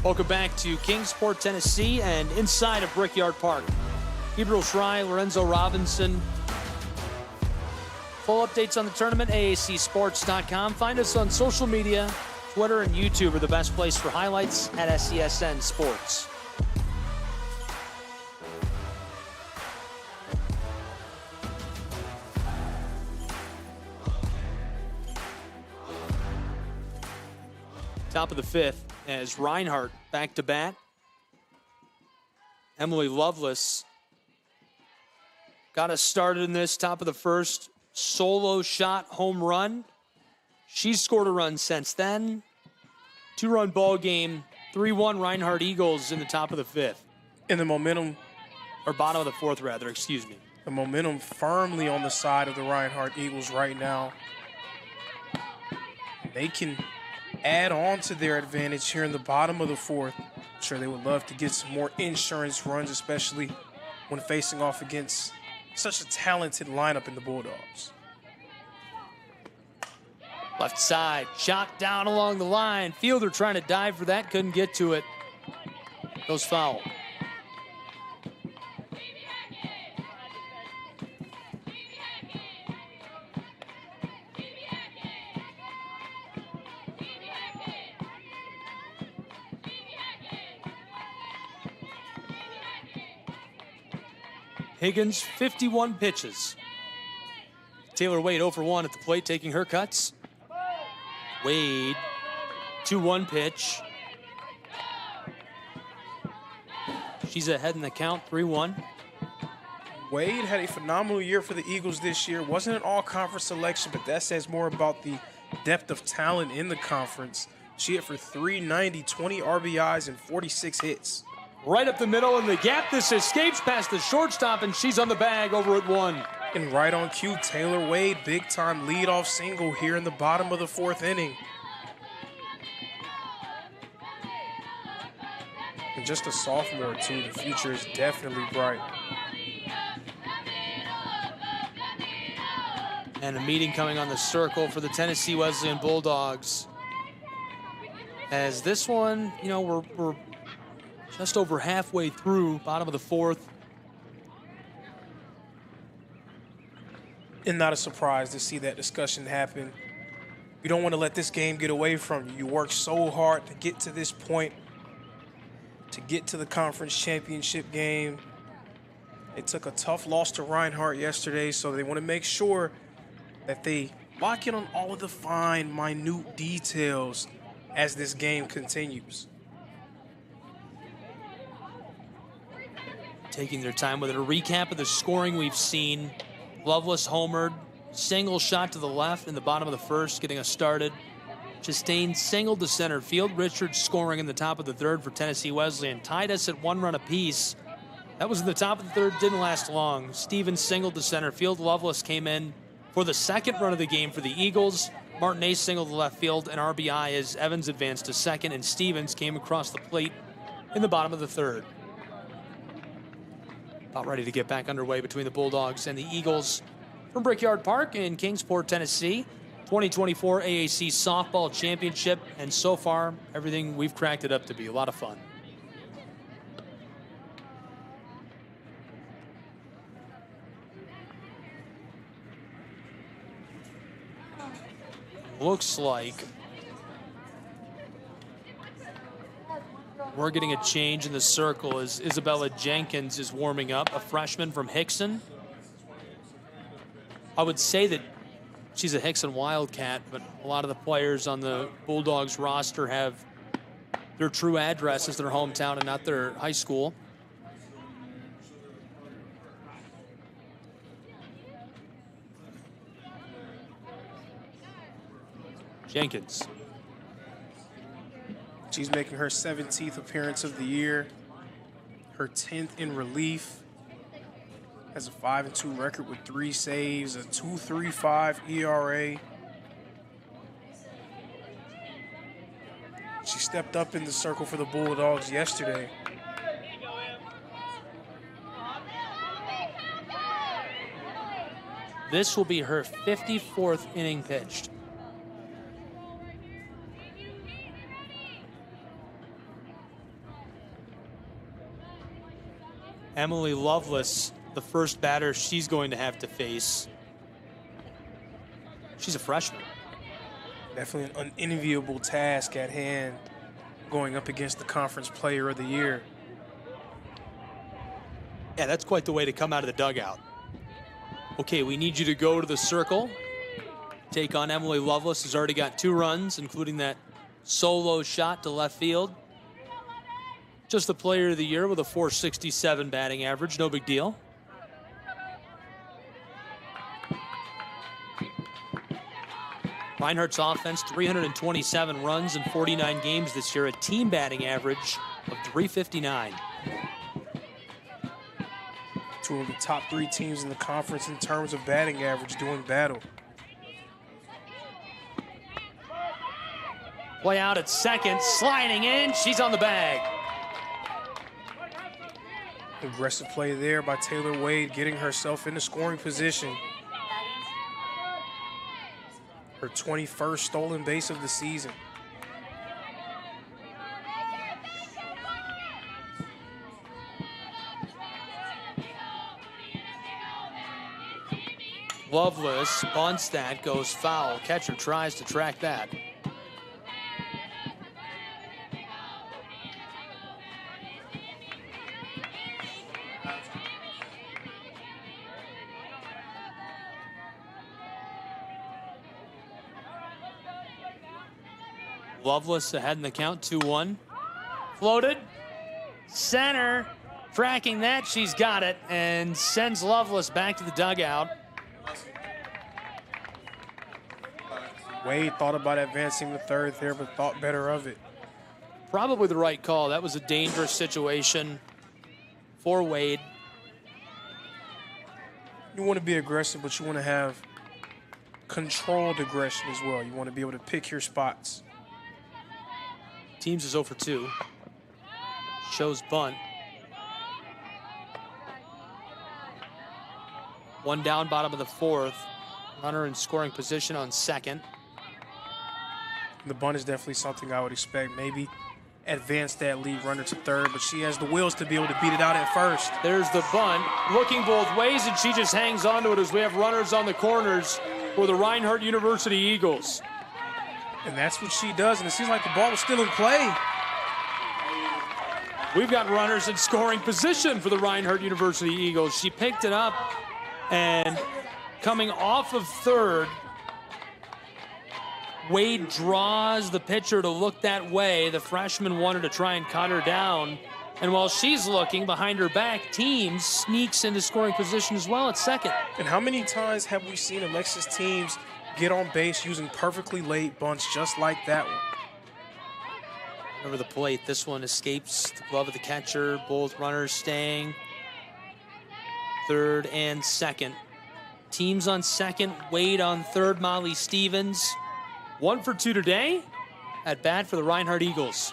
S22: Welcome back to Kingsport, Tennessee, and inside of Brickyard Park. Gabriel Schrei, Lorenzo Robinson. Full updates on the tournament, AACsports.com. Find us on social media. Twitter and YouTube are the best place for highlights at SESN Sports. Top of the 5th as Reinhardt back to bat. Emily Lovelace got us started in this top of the 1st. Solo shot, home run. She's scored a run since then. 2-run ball game, 3-1 Reinhardt Eagles in the top of the 5th.
S1: And the momentum,
S22: or bottom of the 4th rather, excuse me.
S1: The momentum firmly on the side of the Reinhardt Eagles right now. They can add on to their advantage here in the bottom of the fourth. I'm sure they would love to get some more insurance runs, especially when facing off against such a talented lineup in the Bulldogs.
S22: Left side, shot down along the line. Fielder trying to dive for that, couldn't get to it. Goes foul. Higgins, 51 pitches. Taylor Wade 0 for 1 at the plate, taking her cuts. Wade, 2-1 pitch. She's ahead in the count, 3-1.
S1: Wade had a phenomenal year for the Eagles this year. Wasn't an all-conference selection, but that says more about the depth of talent in the conference. She hit for 390, 20 RBIs, and 46 hits.
S22: Right up the middle in the gap. This escapes past the shortstop, and she's on the bag over at 1.
S1: And right on cue, Taylor Wade, big-time leadoff single here in the bottom of the fourth inning. And just a sophomore, too. The future is definitely bright.
S22: And a meeting coming on the circle for the Tennessee Wesleyan Bulldogs. As this one, you know, we're just over halfway through, bottom of the fourth.
S1: And not a surprise to see that discussion happen. You don't want to let this game get away from you. You work so hard to get to this point, to get to the conference championship game. It took a tough loss to Reinhardt yesterday, so they want to make sure that they lock in on all of the fine, minute details as this game continues.
S22: Taking their time with it. A recap of the scoring we've seen. Lovelace homered, single shot to the left in the bottom of the first, getting us started. Chastain single to center field. Richards scoring in the top of the third for Tennessee Wesleyan. Tied us at 1 run apiece. That was in the top of the third, didn't last long. Stevens singled to center field. Lovelace came in for the second run of the game for the Eagles. Martinez singled to left field, and RBI as Evans advanced to second, and Stevens came across the plate in the bottom of the third. About ready to get back underway between the Bulldogs and the Eagles from Brickyard Park in Kingsport, Tennessee. 2024 AAC Softball Championship, and so far, everything we've cracked it up to be. A lot of fun. Looks like we're getting a change in the circle as Isabella Jenkins is warming up, a freshman from Hickson. I would say that she's a Hickson Wildcat, but a lot of the players on the Bulldogs roster have their true address as their hometown and not their high school. Jenkins.
S1: She's making her 17th appearance of the year, her 10th in relief. Has a 5-2 record with 3 saves, a 2.35 ERA. She stepped up in the circle for the Bulldogs yesterday.
S22: This will be her 54th inning pitched. Emily Lovelace, the first batter she's going to have to face. She's a freshman.
S1: Definitely an unenviable task at hand going up against the Conference Player of the Year.
S22: Yeah, that's quite the way to come out of the dugout. Okay, we need you to go to the circle. Take on Emily Lovelace, who's already got 2 runs, including that solo shot to left field. Just the player of the year with a .467 batting average, no big deal. Reinhardt's offense, 327 runs in 49 games this year, a team batting average of .359.
S1: 2 of the top 3 teams in the conference in terms of batting average doing battle.
S22: Play out at second, sliding in, she's on the bag.
S1: Aggressive play there by Taylor Wade, getting herself into scoring position. Her 21st stolen base of the season.
S22: Loveless bunts that, goes foul. Catcher tries to track that. Loveless ahead in the count, 2-1. Floated. Center. Tracking that, she's got it, and sends Loveless back to the dugout.
S1: Wade thought about advancing the third there, but thought better of it.
S22: Probably the right call. That was a dangerous situation for Wade.
S1: You want to be aggressive, but you want to have controlled aggression as well. You want to be able to pick your spots.
S22: Teams is 0 for 2. Shows bunt. One down, bottom of the fourth. Runner in scoring position on second.
S1: The bunt is definitely something I would expect. Maybe advance that lead runner to third, but she has the wheels to be able to beat it out at first.
S22: There's the bunt, looking both ways, and she just hangs on to it as we have runners on the corners for the Reinhardt University Eagles.
S1: And that's what she does, and it seems like the ball was still in play.
S22: We've got runners in scoring position for the Reinhardt University Eagles. She picked it up, and coming off of third, Wade draws the pitcher to look that way. The freshman wanted to try and cut her down. And while she's looking behind her back, Teams sneaks into scoring position as well at second.
S1: And how many times have we seen Alexis Teams get on base using perfectly laid bunts just like that one?
S22: Over the plate, this one escapes the glove of the catcher. Both runners staying. Third and second. Teams on second, Wade on third, Molly Stevens. 1 for 2 today at bat for the Reinhardt Eagles.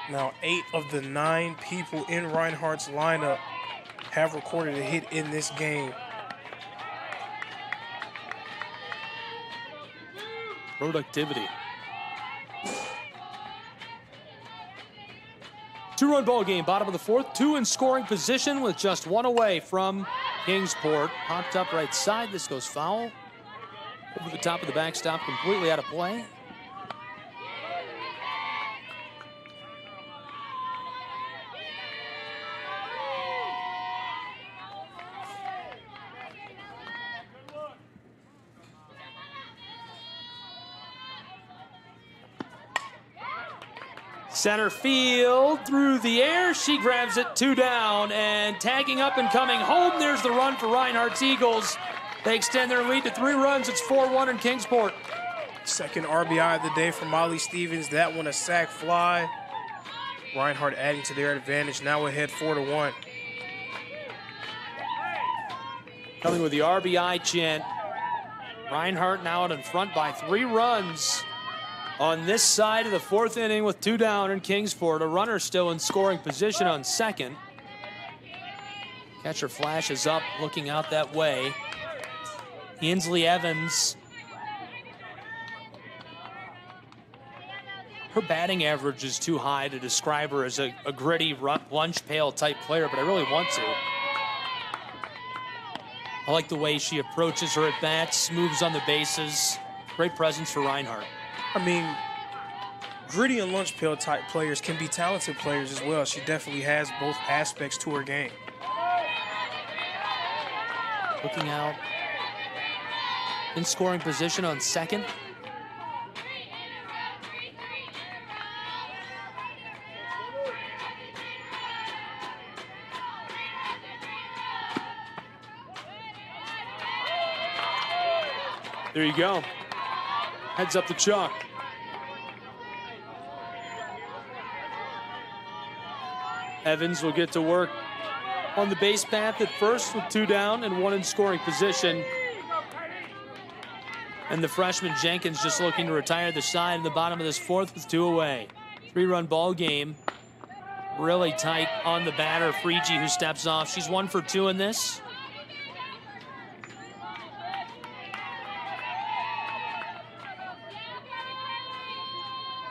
S1: Now 8 of the 9 people in Reinhardt's lineup have recorded a hit in this game.
S22: Productivity. 2-run ball game, bottom of the fourth. 2 in scoring position with just 1 away from Kingsport. Popped up right side. This goes foul. Over the top of the backstop, completely out of play. Center field through the air. She grabs it, 2 down, and tagging up and coming home. There's the run for Reinhardt's Eagles. They extend their lead to 3 runs. It's 4-1 in Kingsport.
S1: Second RBI of the day for Molly Stevens. That one a sac fly. Reinhardt adding to their advantage. Now ahead 4-1.
S22: Coming with the RBI chant. Reinhardt now out in front by 3 runs on this side of the fourth inning with 2 down in Kingsport. A runner still in scoring position on second. Catcher flashes up, looking out that way. Ainsley Evans. Her batting average is too high to describe her as a gritty lunch pail type player, but I really want to. I like the way she approaches her at bats, moves on the bases. Great presence for Reinhardt.
S1: I mean, gritty and lunch pail type players can be talented players as well. She definitely has both aspects to her game.
S22: Looking out. In scoring position on second. There you go. Heads up the chalk. Evans will get to work on the base path at first with 2 down and 1 in scoring position. And the freshman Jenkins just looking to retire the side in the bottom of this fourth with 2 away. 3-run ball game. Really tight on the batter, Freegee, who steps off. She's 1 for 2 in this.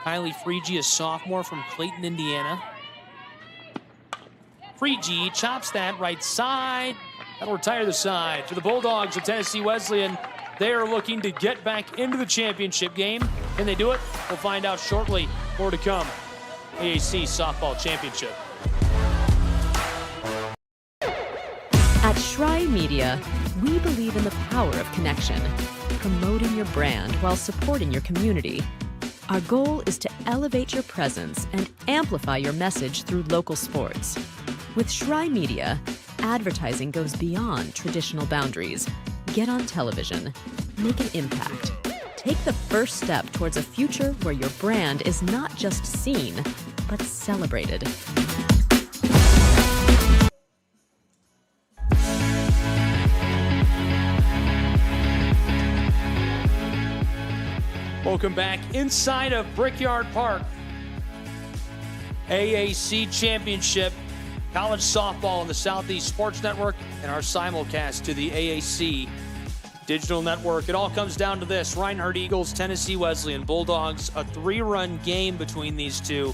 S22: Kylie Freegee, a sophomore from Clayton, Indiana. Freegee chops that right side. That'll retire the side. For the Bulldogs of Tennessee Wesleyan, they are looking to get back into the championship game. Can they do it? We'll find out shortly. More to come. AAC Softball Championship.
S21: At Schrei Media, we believe in the power of connection, promoting your brand while supporting your community. Our goal is to elevate your presence and amplify your message through local sports. With Schrei Media, advertising goes beyond traditional boundaries. Get on television, make an impact. Take the first step towards a future where your brand is not just seen, but celebrated.
S22: Welcome back inside of Brickyard Park. AAC Championship, college softball on the Southeast Sports Network, and our simulcast to the AAC Digital Network. It all comes down to this. Reinhardt Eagles, Tennessee Wesleyan Bulldogs, a 3-run game between these two.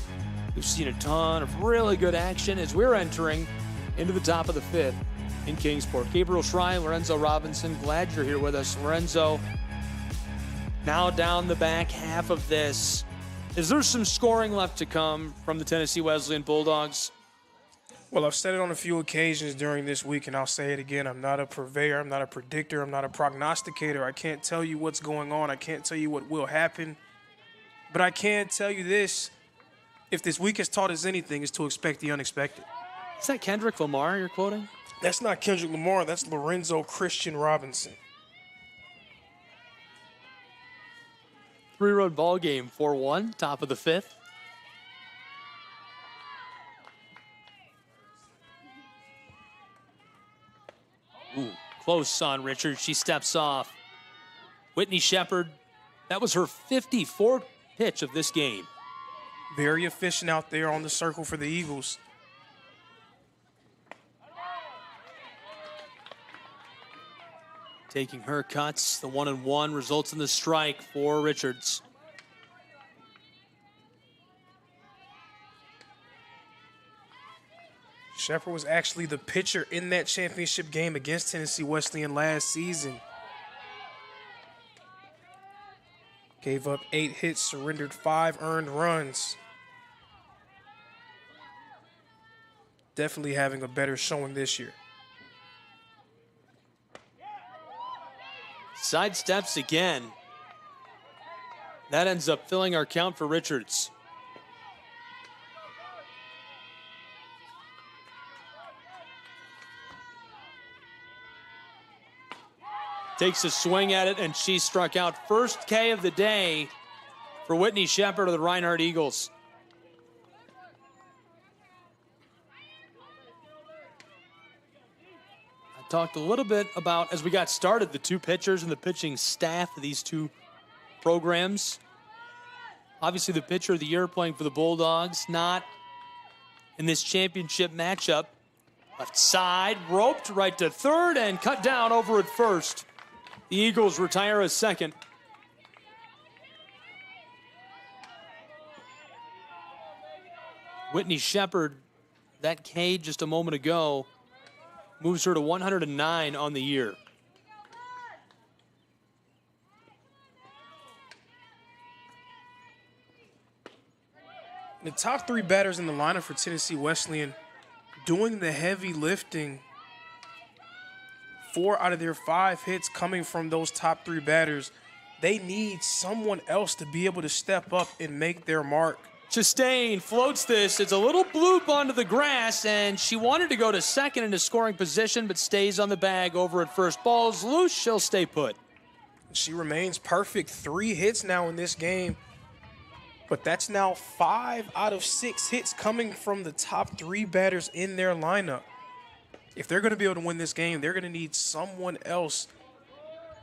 S22: We've seen a ton of really good action as we're entering into the top of the 5th in Kingsport. Gabriel Schrei, Lorenzo Robinson, glad you're here with us. Lorenzo, now down the back half of this. Is there some scoring left to come from the Tennessee Wesleyan Bulldogs?
S1: Well, I've said it on a few occasions during this week, and I'll say it again. I'm not a purveyor. I'm not a predictor. I'm not a prognosticator. I can't tell you what's going on. I can't tell you what will happen. But I can tell you this. If this week has taught us anything, is to expect the unexpected.
S22: Is that Kendrick Lamar you're quoting?
S1: That's not Kendrick Lamar. That's Lorenzo Christian Robinson.
S22: 3-run ball game, 4-1, top of the 5th. Ooh, close on Richard. She steps off. Whitney Shepard, that was her 54th pitch of this game.
S1: Very efficient out there on the circle for the Eagles.
S22: Taking her cuts, the 1-1 results in the strike for Richards.
S1: Shepard was actually the pitcher in that championship game against Tennessee Wesleyan last season. Gave up 8 hits, surrendered 5 earned runs. Definitely having a better showing this year.
S22: Sidesteps again. That ends up filling our count for Richards. Takes a swing at it, and she struck out. First K of the day for Whitney Shepard of the Reinhardt Eagles. I talked a little bit about, as we got started, the two pitchers and the pitching staff of these two programs. Obviously, the pitcher of the year playing for the Bulldogs, not in this championship matchup. Left side, roped right to third, and cut down over at first. The Eagles retire a second. Whitney Shepard, that K just a moment ago, moves her to 109 on the year.
S1: The top 3 batters in the lineup for Tennessee Wesleyan doing the heavy lifting. 4 out of their 5 hits coming from those top 3 batters. They need someone else to be able to step up and make their mark.
S22: Chastain floats this. It's a little bloop onto the grass, and she wanted to go to second in a scoring position, but stays on the bag over at first. Ball's loose. She'll stay put.
S1: She remains perfect. 3 hits now in this game. But that's now 5 out of 6 hits coming from the top 3 batters in their lineup. If they're going to be able to win this game, they're going to need someone else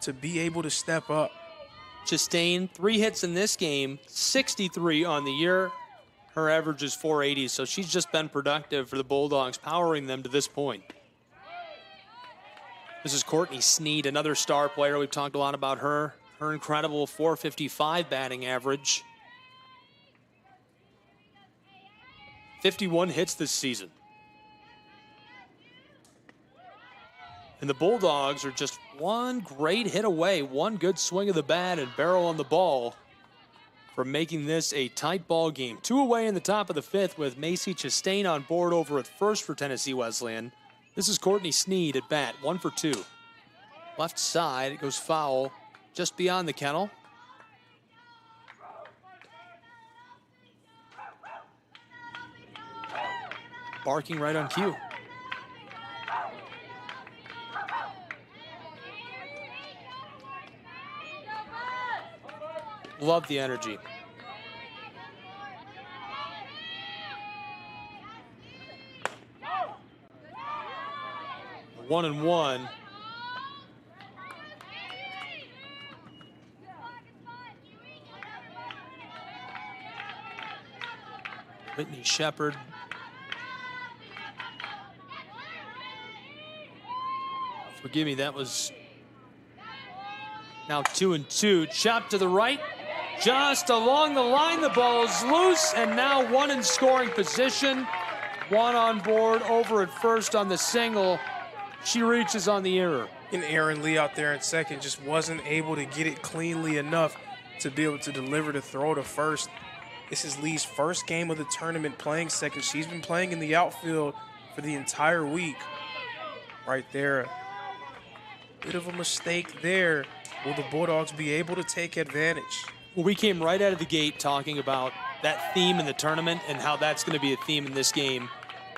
S1: to be able to step up.
S22: Chastain, 3 hits in this game, 63 on the year. Her average is 480, so she's just been productive for the Bulldogs, powering them to this point. This is Courtney Sneed, another star player. We've talked a lot about her. Her incredible 455 batting average. 51 hits this season. And the Bulldogs are just one great hit away, one good swing of the bat and barrel on the ball from making this a tight ball game. 2 away in the top of the 5th with Macy Chastain on board over at first for Tennessee Wesleyan. This is Courtney Sneed at bat, 1 for 2. Left side, it goes foul just beyond the kennel. Barking right on cue. Love the energy. One and one. Whitney Shepard. Forgive me, that was now 2 and 2. Chop to the right. Just along the line, the ball is loose, and now 1 in scoring position. 1 on board over at first on the single. She reaches on the error.
S1: And Aaron Lee out there in second just wasn't able to get it cleanly enough to be able to deliver the throw to first. This is Lee's first game of the tournament playing second. She's been playing in the outfield for the entire week. Right there. Bit of a mistake there. Will the Bulldogs be able to take advantage?
S22: Well, we came right out of the gate talking about that theme in the tournament and how that's going to be a theme in this game.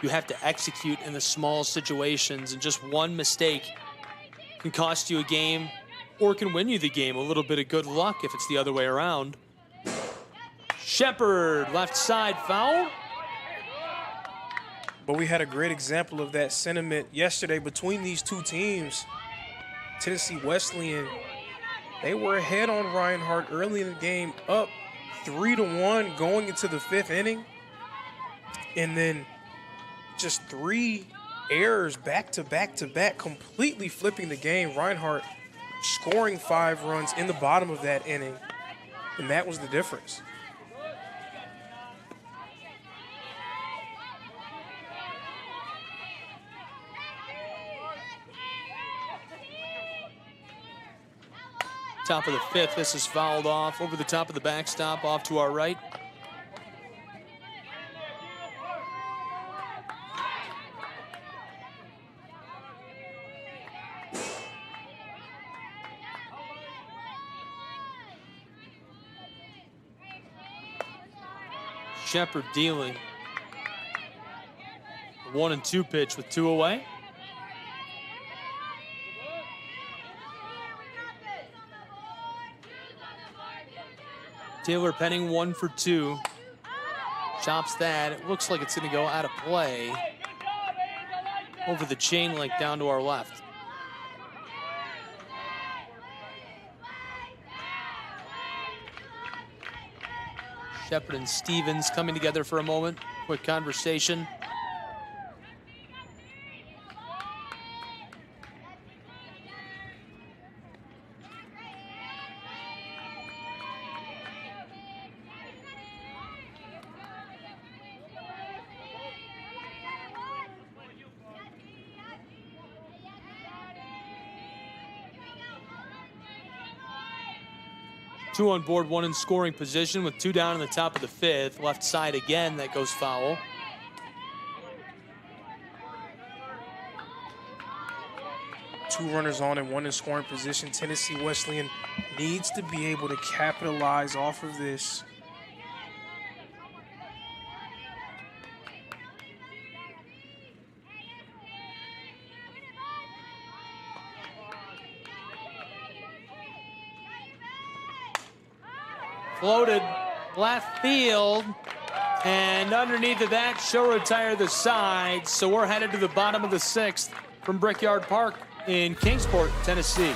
S22: You have to execute in the small situations, and just one mistake can cost you a game or can win you the game. A little bit of good luck if it's the other way around. Shepard, left side, foul.
S1: But we had a great example of that sentiment yesterday between these two teams. Tennessee Wesleyan, they were ahead on Reinhardt early in the game, up 3-1 going into the 5th inning. And then just 3 errors back to back to back, completely flipping the game. Reinhardt scoring 5 runs in the bottom of that inning, and that was the difference.
S22: Top of the 5th, this is fouled off over the top of the backstop, off to our right. Shepard dealing. 1-2 pitch with 2 away. Taylor Penning 1 for 2. Chops that. It looks like it's going to go out of play. Over the chain link down to our left. Shepard and Stevens coming together for a moment. Quick conversation. Two on board, 1 in scoring position with 2 down in the top of the 5th. Left side again, that goes foul.
S1: Two runners on and 1 in scoring position. Tennessee Wesleyan needs to be able to capitalize off of this.
S22: Floated left field, and underneath of that, she'll retire the side. So we're headed to the bottom of the 6th from Brickyard Park in Kingsport, Tennessee.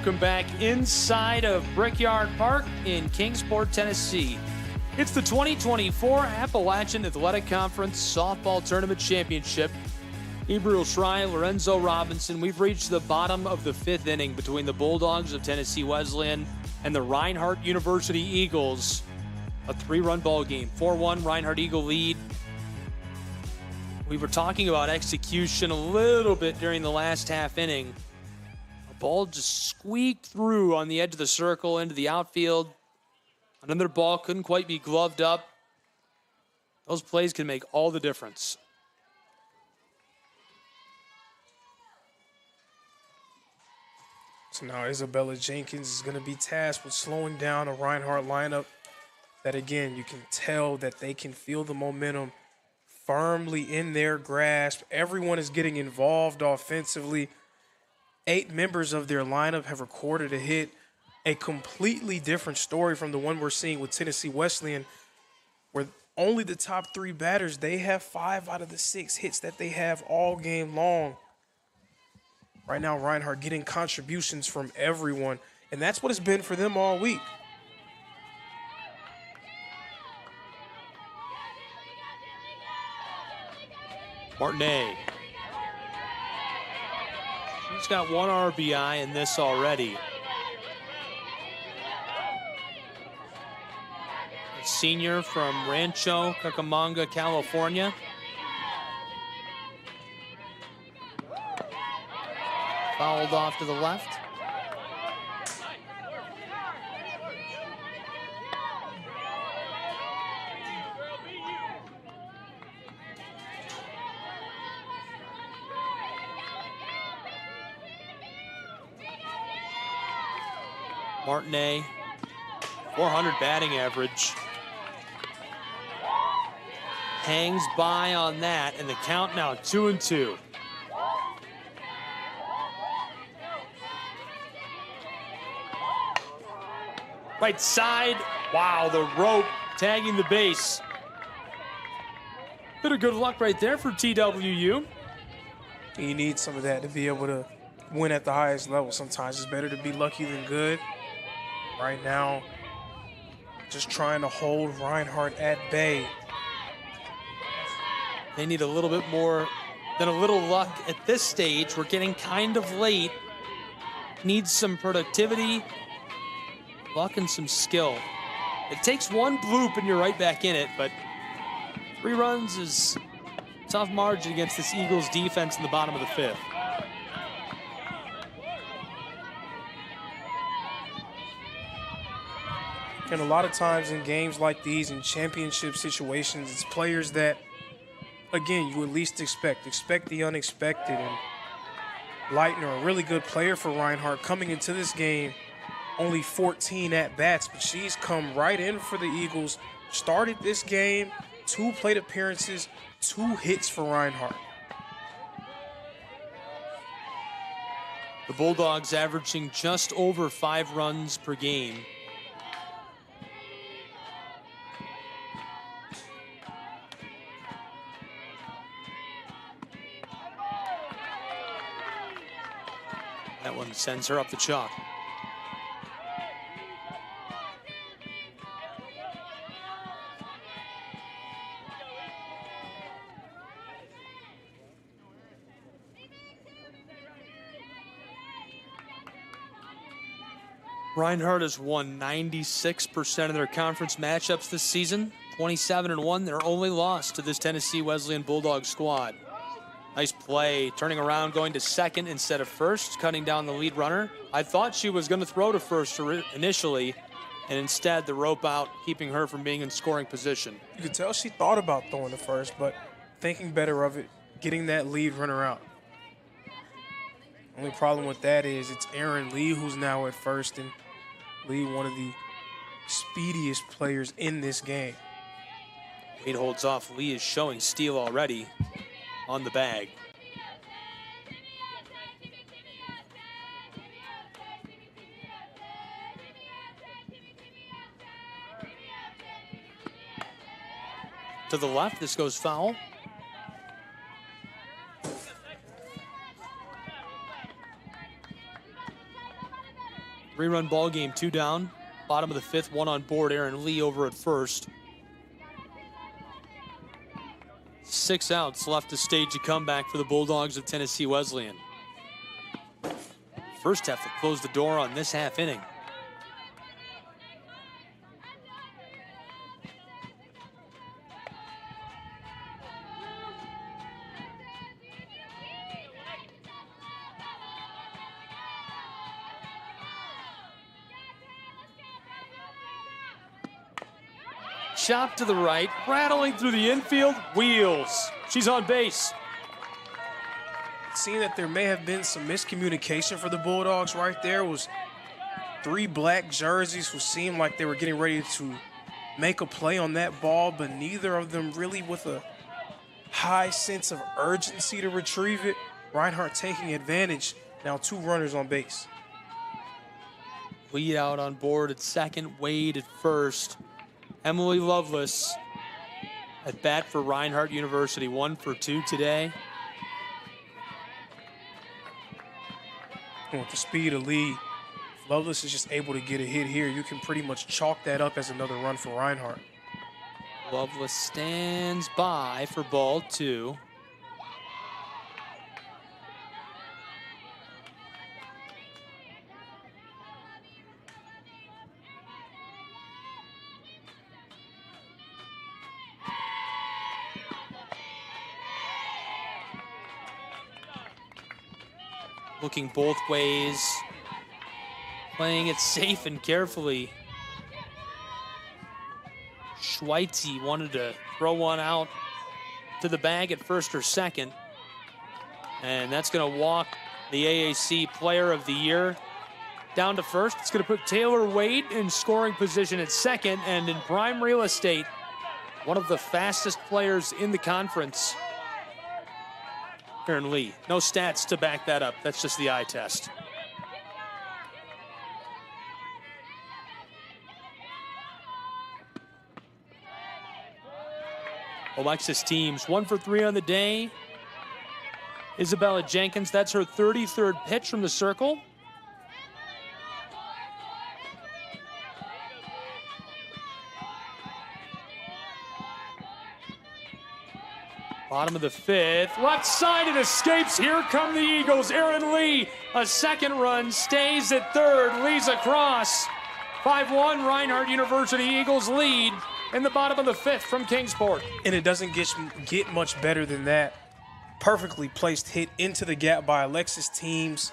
S22: Welcome back inside of Brickyard Park in Kingsport, Tennessee. It's the 2024 Appalachian Athletic Conference Softball Tournament Championship. Gabriel Schrei, Lorenzo Robinson. We've reached the bottom of the 5th inning between the Bulldogs of Tennessee Wesleyan and the Reinhardt University Eagles. A 3-run ball game. 4-1 Reinhardt Eagle lead. We were talking about execution a little bit during the last half inning. A ball just squeaked through on the edge of the circle into the outfield. Another ball couldn't quite be gloved up. Those plays can make all the difference.
S1: So now Isabella Jenkins is going to be tasked with slowing down a Reinhardt lineup that, again, you can tell that they can feel the momentum firmly in their grasp. Everyone is getting involved offensively. 8 members of their lineup have recorded a hit. A completely different story from the one we're seeing with Tennessee Wesleyan, where only the top 3 batters, they have 5 out of the 6 hits that they have all game long. Right now, Reinhardt getting contributions from everyone, and that's what it's been for them all week.
S22: Martinet. He's got 1 RBI in this already. A senior from Rancho Cucamonga, California. Fouled off to the left. Martinet, 400 batting average. Hangs by on that, and the count now 2-2. Right side. Wow, the rope tagging the base. Bit of good luck right there for TWU.
S1: You need some of that to be able to win at the highest level. Sometimes it's better to be lucky than good. Right now, just trying to hold Reinhardt at bay.
S22: They need a little bit more than a little luck at this stage. We're getting kind of late. Needs some productivity, luck, and some skill. It takes one bloop and you're right back in it, but 3 runs is tough margin against this Eagles defense in the bottom of the 5th.
S1: And a lot of times in games like these, in championship situations, it's players that, again, you at least expect the unexpected. And Leitner, a really good player for Reinhardt, coming into this game, only 14 at-bats, but she's come right in for the Eagles, started this game, 2 plate appearances, 2 hits for Reinhardt.
S22: The Bulldogs averaging just over 5 runs per game. That one sends her up the chalk. Reinhardt has won 96% of their conference matchups this season. 27-1, their only loss to this Tennessee Wesleyan Bulldog squad. Nice play, turning around, going to second instead of first, cutting down the lead runner. I thought she was going to throw to first initially, and instead the rope out, keeping her from being in scoring position.
S1: You could tell she thought about throwing to first, but thinking better of it, getting that lead runner out. Only problem with that is it's Aaron Lee who's now at first, and Lee, one of the speediest players in this game.
S22: Wade holds off. Lee is showing steal already on the bag. To the left, this goes foul. 3-run ball game, 2 down. Bottom of the 5th, 1 on board. Aaron Lee over at first. 6 outs left to stage a comeback for the Bulldogs of Tennessee Wesleyan. First half to close the door on this half inning. Chop to the right, rattling through the infield, wheels. She's on base.
S1: Seeing that there may have been some miscommunication for the Bulldogs right there. Was 3 black jerseys who seemed like they were getting ready to make a play on that ball, but neither of them really with a high sense of urgency to retrieve it. Reinhardt taking advantage. Now 2 runners on base.
S22: Lead out on board at second, Wade at first. Emily Lovelace at bat for Reinhardt University, 1 for 2 today.
S1: And with the speed of Lee, if Lovelace is just able to get a hit here, you can pretty much chalk that up as another run for Reinhardt.
S22: Lovelace stands by for ball 2. Looking both ways, playing it safe and carefully. Schweitze wanted to throw one out to the bag at first or second. And that's going to walk the AAC Player of the Year down to first. It's going to put Taylor Wade in scoring position at second, and in prime real estate, one of the fastest players in the conference. Aaron Lee. No stats to back that up. That's just the eye test. Alexis Teams, 1 for 3 on the day. Isabella Jenkins, that's her 33rd pitch from the circle. Bottom of the 5th, left side, it escapes. Here come the Eagles. Aaron Lee, a second run, stays at third, Lee's across. 5-1, Reinhardt University Eagles lead in the bottom of the 5th from Kingsport.
S1: And it doesn't get much better than that. Perfectly placed hit into the gap by Alexis Teams.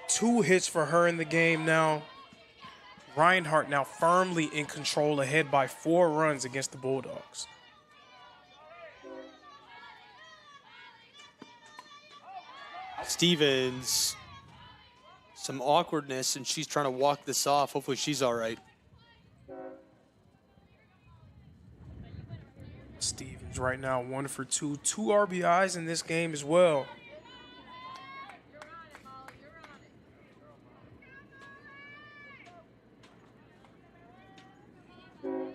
S1: 2 hits for her in the game now. Reinhardt now firmly in control, ahead by 4 runs against the Bulldogs.
S22: Stevens, some awkwardness, and she's trying to walk this off. Hopefully she's all right.
S1: Stevens right now 1 for 2. 2 RBIs in this game as well. And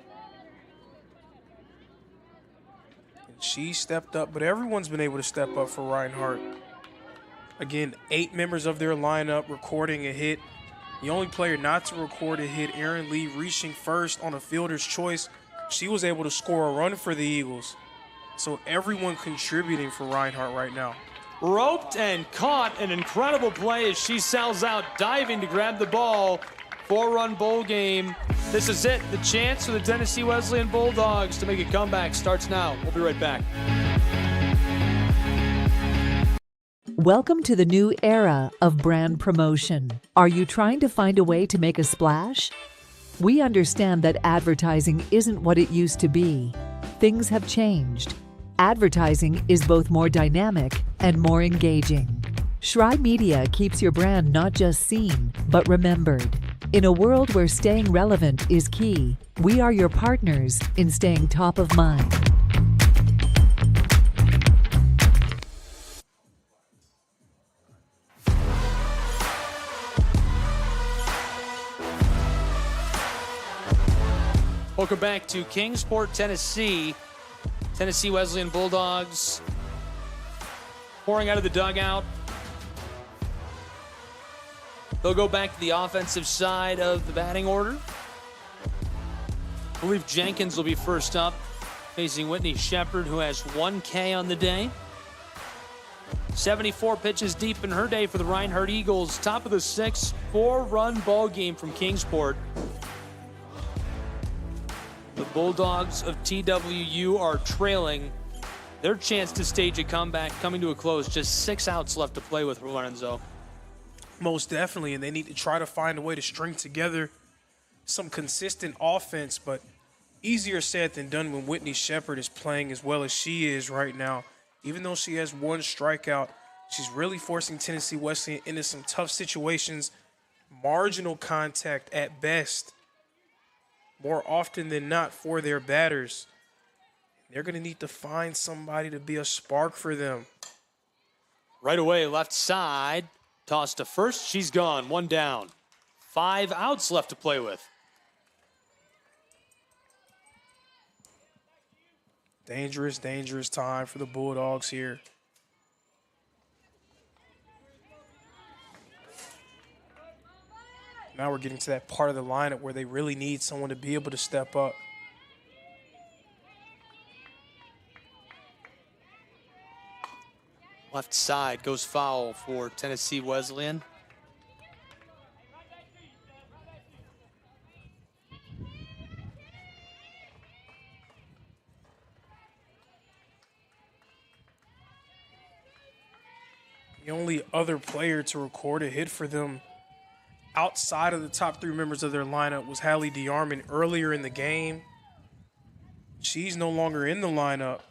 S1: she stepped up, but everyone's been able to step up for Reinhardt. Again, 8 members of their lineup recording a hit. The only player not to record a hit, Aaron Lee, reaching first on a fielder's choice. She was able to score a run for the Eagles. So everyone contributing for Reinhardt right now.
S22: Roped and caught, an incredible play as she sells out, diving to grab the ball. 4-run bowl game. This is it. The chance for the Tennessee Wesleyan Bulldogs to make a comeback starts now. We'll be right back.
S20: Welcome to the new era of brand promotion. Are you trying to find a way to make a splash? We understand that advertising isn't what it used to be. Things have changed. Advertising is both more dynamic and more engaging. Schrei Media keeps your brand not just seen, but remembered. In a world where staying relevant is key, we are your partners in staying top of mind.
S22: Welcome back to Kingsport, Tennessee. Tennessee Wesleyan Bulldogs pouring out of the dugout. They'll go back to the offensive side of the batting order. I believe Jenkins will be first up, facing Whitney Shepard, who has 1 K on the day. 74 pitches deep in her day for the Reinhardt Eagles. Top of the 6th, 4-run ball game from Kingsport. The Bulldogs of TWU are trailing. Their chance to stage a comeback coming to a close. Just 6 outs left to play with, Lorenzo.
S1: Most definitely, and they need to try to find a way to string together some consistent offense, but easier said than done when Whitney Shepard is playing as well as she is right now. Even though she has 1 strikeout, she's really forcing Tennessee Wesleyan into some tough situations, marginal contact at best, more often than not for their batters. They're going to need to find somebody to be a spark for them.
S22: Right away, left side, toss to first, she's gone, 1 down. 5 outs left to play with.
S1: Dangerous, dangerous time for the Bulldogs here. Now we're getting to that part of the lineup where they really need someone to be able to step up.
S22: Left side goes foul for Tennessee Wesleyan.
S1: The only other player to record a hit for them outside of the top 3 members of their lineup was Hallie DeArmond earlier in the game. She's no longer in the lineup,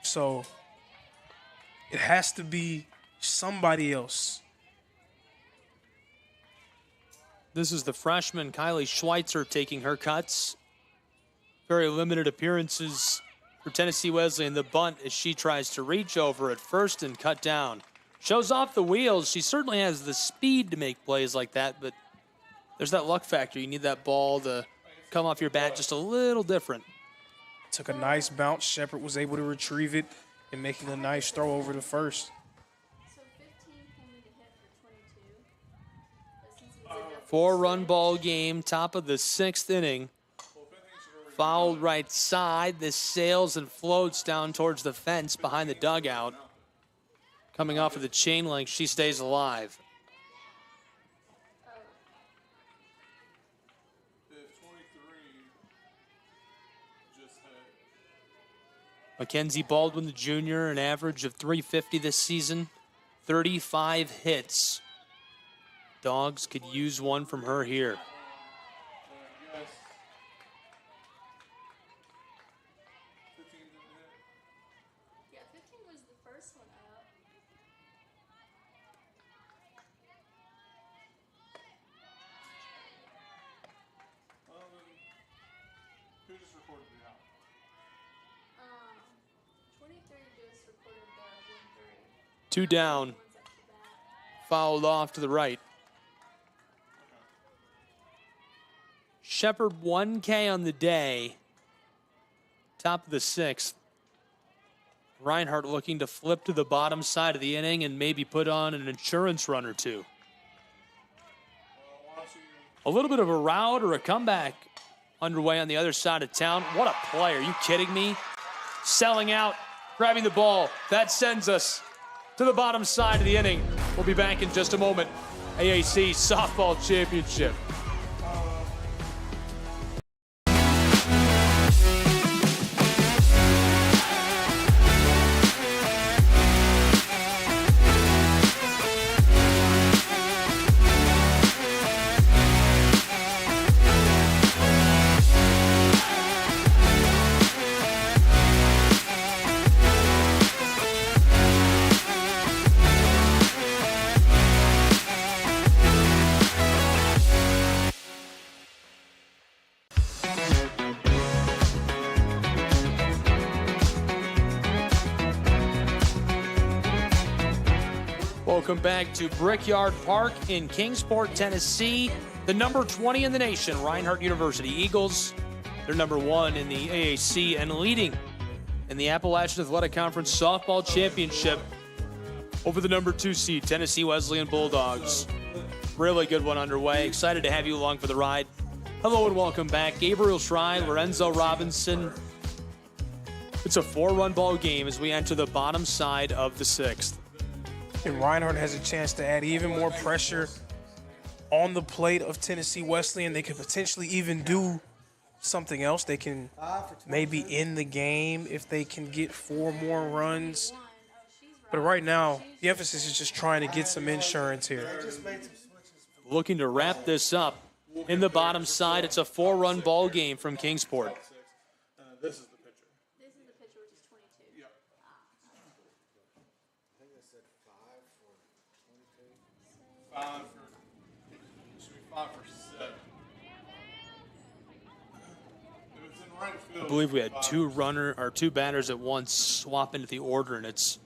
S1: so it has to be somebody else.
S22: This is the freshman Kylie Schweitzer taking her cuts. Very limited appearances for Tennessee Wesleyan. The bunt as she tries to reach over at first and cut down. Shows off the wheels. She certainly has the speed to make plays like that, but there's that luck factor. You need that ball to come off your bat just a little different.
S1: Took a nice bounce. Shepard was able to retrieve it and making a nice throw over to first.
S22: 4-run ball game, top of the 6th inning. Fouled right side. This sails and floats down towards the fence behind the dugout. Coming off of the chain link, she stays alive. Mackenzie Baldwin, the junior, an average of .350 this season, 35 hits. Dogs could use one from her here. Two down. Fouled off to the right. Shepard 1 K on the day. Top of the 6th. Reinhardt looking to flip to the bottom side of the inning and maybe put on an insurance run or two. A little bit of a rout or a comeback underway on the other side of town. What a play. Are you kidding me? Selling out, grabbing the ball. That sends us to the bottom side of the inning. We'll be back in just a moment. AAC Softball Championship. Welcome back to Brickyard Park in Kingsport, Tennessee. The number 20 in the nation, Reinhardt University Eagles. They're number 1 in the AAC and leading in the Appalachian Athletic Conference Softball Championship over the number 2 seed, Tennessee Wesleyan Bulldogs. Really good one underway. Excited to have you along for the ride. Hello and welcome back. Gabriel Schrei, Lorenzo Robinson. It's a 4-run ball game as we enter the bottom side of the 6th.
S1: And Reinhardt has a chance to add even more pressure on the plate of Tennessee Wesleyan. They could potentially even do something else. They can maybe end the game if they can get 4 more runs. But right now, the emphasis is just trying to get some insurance here.
S22: Looking to wrap this up in the bottom side. It's a 4-run ball game from Kingsport.
S2: This is the pitcher.
S3: This is the pitcher, which is 22.
S2: Yep. I think they said 5 for 22. 5 for, should be 5 for 7. If it's in right field,
S22: I believe we had two batters at once swap into the order, and it's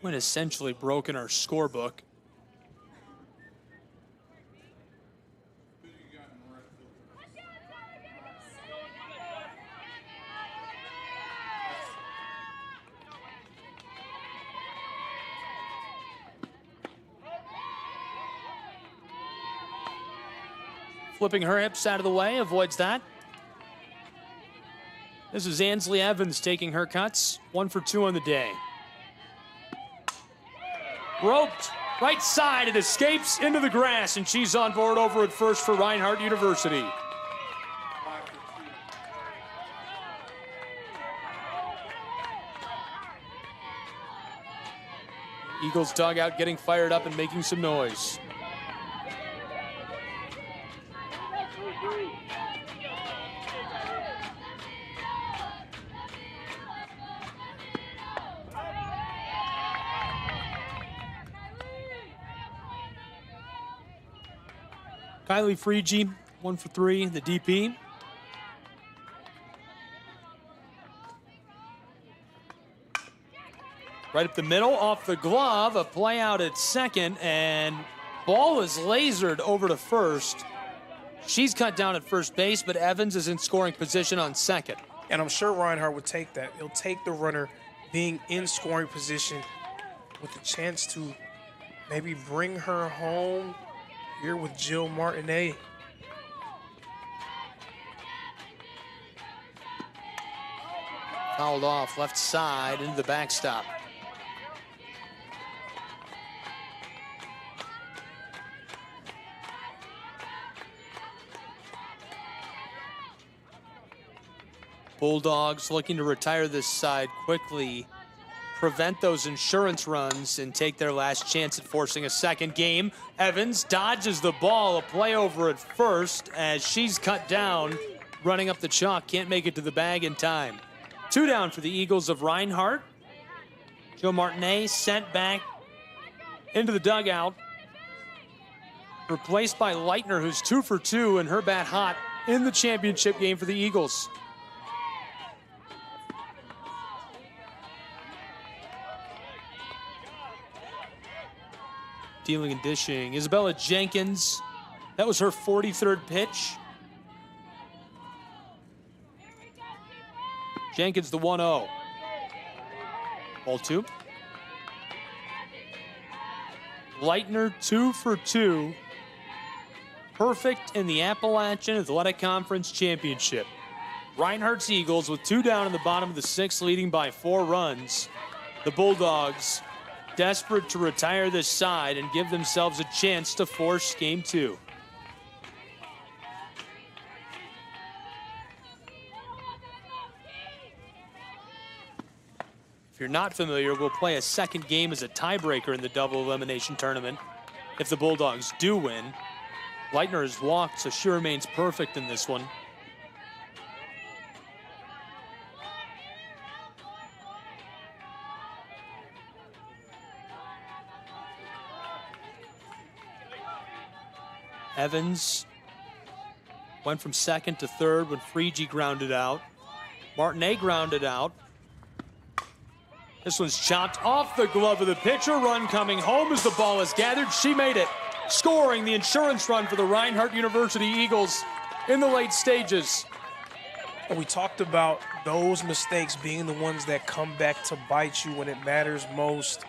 S22: quintessentially broken our scorebook. Flipping her hips out of the way, avoids that. This is Ansley Evans taking her cuts. 1 for 2 on the day. Roped, right side, it escapes into the grass, and she's on board over at first for Reinhardt University. Eagles dugout getting fired up and making some noise. Kylie Freege, 1 for 3, the DP. Right up the middle, off the glove, a play out at second, and ball is lasered over to first. She's cut down at first base, but Evans is in scoring position on second.
S1: And I'm sure Reinhardt would take that. He'll take the runner being in scoring position with the chance to maybe bring her home here with Jill Martinet.
S22: Fouled off left side into the backstop. Bulldogs looking to retire this side quickly, prevent those insurance runs, and take their last chance at forcing a second game. Evans dodges the ball, a play over at first as she's cut down, running up the chalk, can't make it to the bag in time. 2 down for the Eagles of Reinhardt. Joe Martinet sent back into the dugout, replaced by Leitner, who's 2 for 2 and her bat hot in the championship game for the Eagles. Dealing and dishing, Isabella Jenkins. That was her 43rd pitch. Jenkins the 1-0. Ball 2. Leitner 2 for 2. Perfect in the Appalachian Athletic Conference Championship. Reinhardt's Eagles with 2 down in the bottom of the 6th, leading by 4 runs. The Bulldogs desperate to retire this side and give themselves a chance to force game 2. If you're not familiar, we'll play a second game as a tiebreaker in the double elimination tournament. If the Bulldogs do win, Leitner has walked, so she remains perfect in this one. Evans went from second to third when Freege grounded out. Martinet grounded out. This one's chopped off the glove of the pitcher. Run coming home as the ball is gathered. She made it, scoring the insurance run for the Reinhardt University Eagles in the late stages.
S1: And we talked about those mistakes being the ones that come back to bite you when it matters most.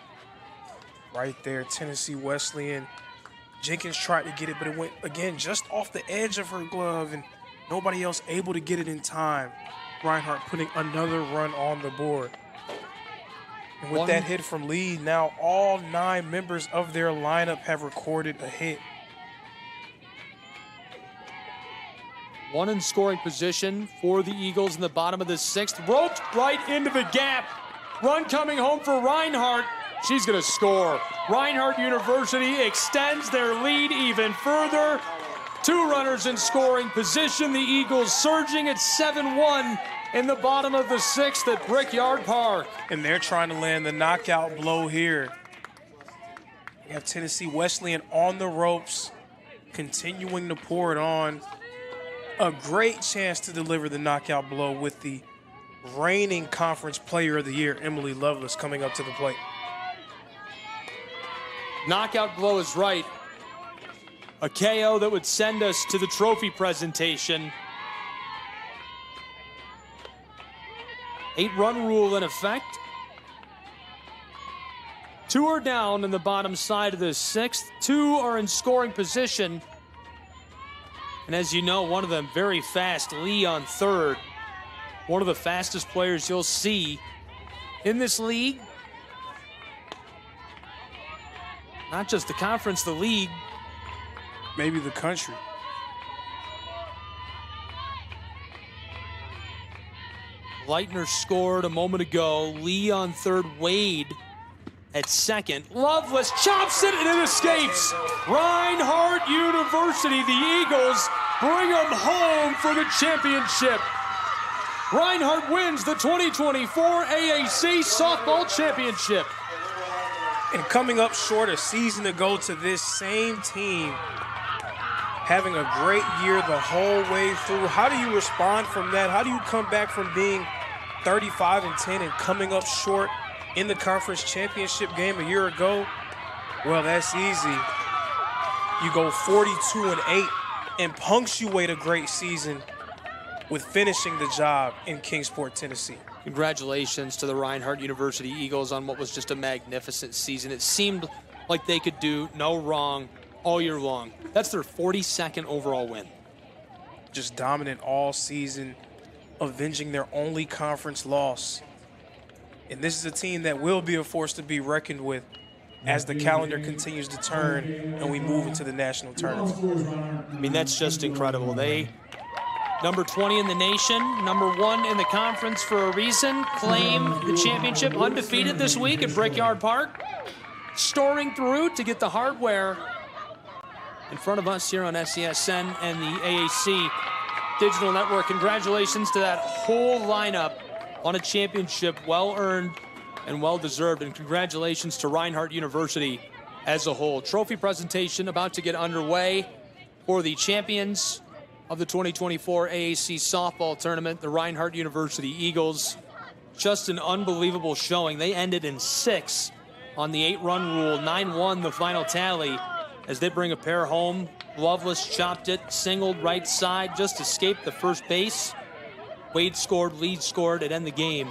S1: Right there, Tennessee Wesleyan Jenkins tried to get it, but it went, again, just off the edge of her glove, and nobody else able to get it in time. Reinhardt putting another run on the board. And with that hit from Lee, now all 9 members of their lineup have recorded a hit.
S22: One in scoring position for the Eagles in the bottom of the 6th. Roped right into the gap. Run coming home for Reinhardt. She's going to score. Reinhardt University extends their lead even further. 2 runners in scoring position. The Eagles surging at 7-1 in the bottom of the 6th at Brickyard Park.
S1: And they're trying to land the knockout blow here. We have Tennessee Wesleyan on the ropes, continuing to pour it on. A great chance to deliver the knockout blow with the reigning Conference Player of the Year, Emily Lovelace, coming up to the plate.
S22: Knockout blow is right. A KO that would send us to the trophy presentation. 8-run rule in effect. 2 are down in the bottom side of the 6th. 2 are in scoring position. And as you know, one of them very fast, Lee on 3rd. One of the fastest players you'll see in this league. Not just the conference, the league.
S1: Maybe the country.
S22: Leitner scored a moment ago. Lee on 3rd, Wade at 2nd. Lovelace chops it and it escapes. Reinhardt University, the Eagles bring them home for the championship. Reinhardt wins the 2024 AAC Softball Championship.
S1: And coming up short a season ago to this same team, having a great year the whole way through. How do you respond from that? How do you come back from being 35-10 and coming up short in the conference championship game a year ago? Well, that's easy. You go 42-8 and punctuate a great season with finishing the job in Kingsport, Tennessee.
S22: Congratulations to the Reinhardt University Eagles on what was just a magnificent season. It seemed like they could do no wrong all year long. That's their 42nd overall win.
S1: Just dominant all season, avenging their only conference loss. And this is a team that will be a force to be reckoned with as the calendar continues to turn and we move into the national tournament.
S22: I mean, that's just incredible. They, number 20 in the nation, number 1 in the conference for a reason, claim the championship undefeated this week at Brickyard Park, storing through to get the hardware in front of us here on SESN and the AAC Digital Network. Congratulations to that whole lineup on a championship, well-earned and well-deserved, and congratulations to Reinhardt University as a whole. Trophy presentation about to get underway for the champions of the 2024 AAC Softball Tournament, the Reinhardt University Eagles. Just an unbelievable showing. They ended in 6 on the 8-run rule, 9-1 the final tally as they bring a pair home. Lovelace chopped it, singled right side, just escaped the first base. Wade scored, Lee scored, it ended the game.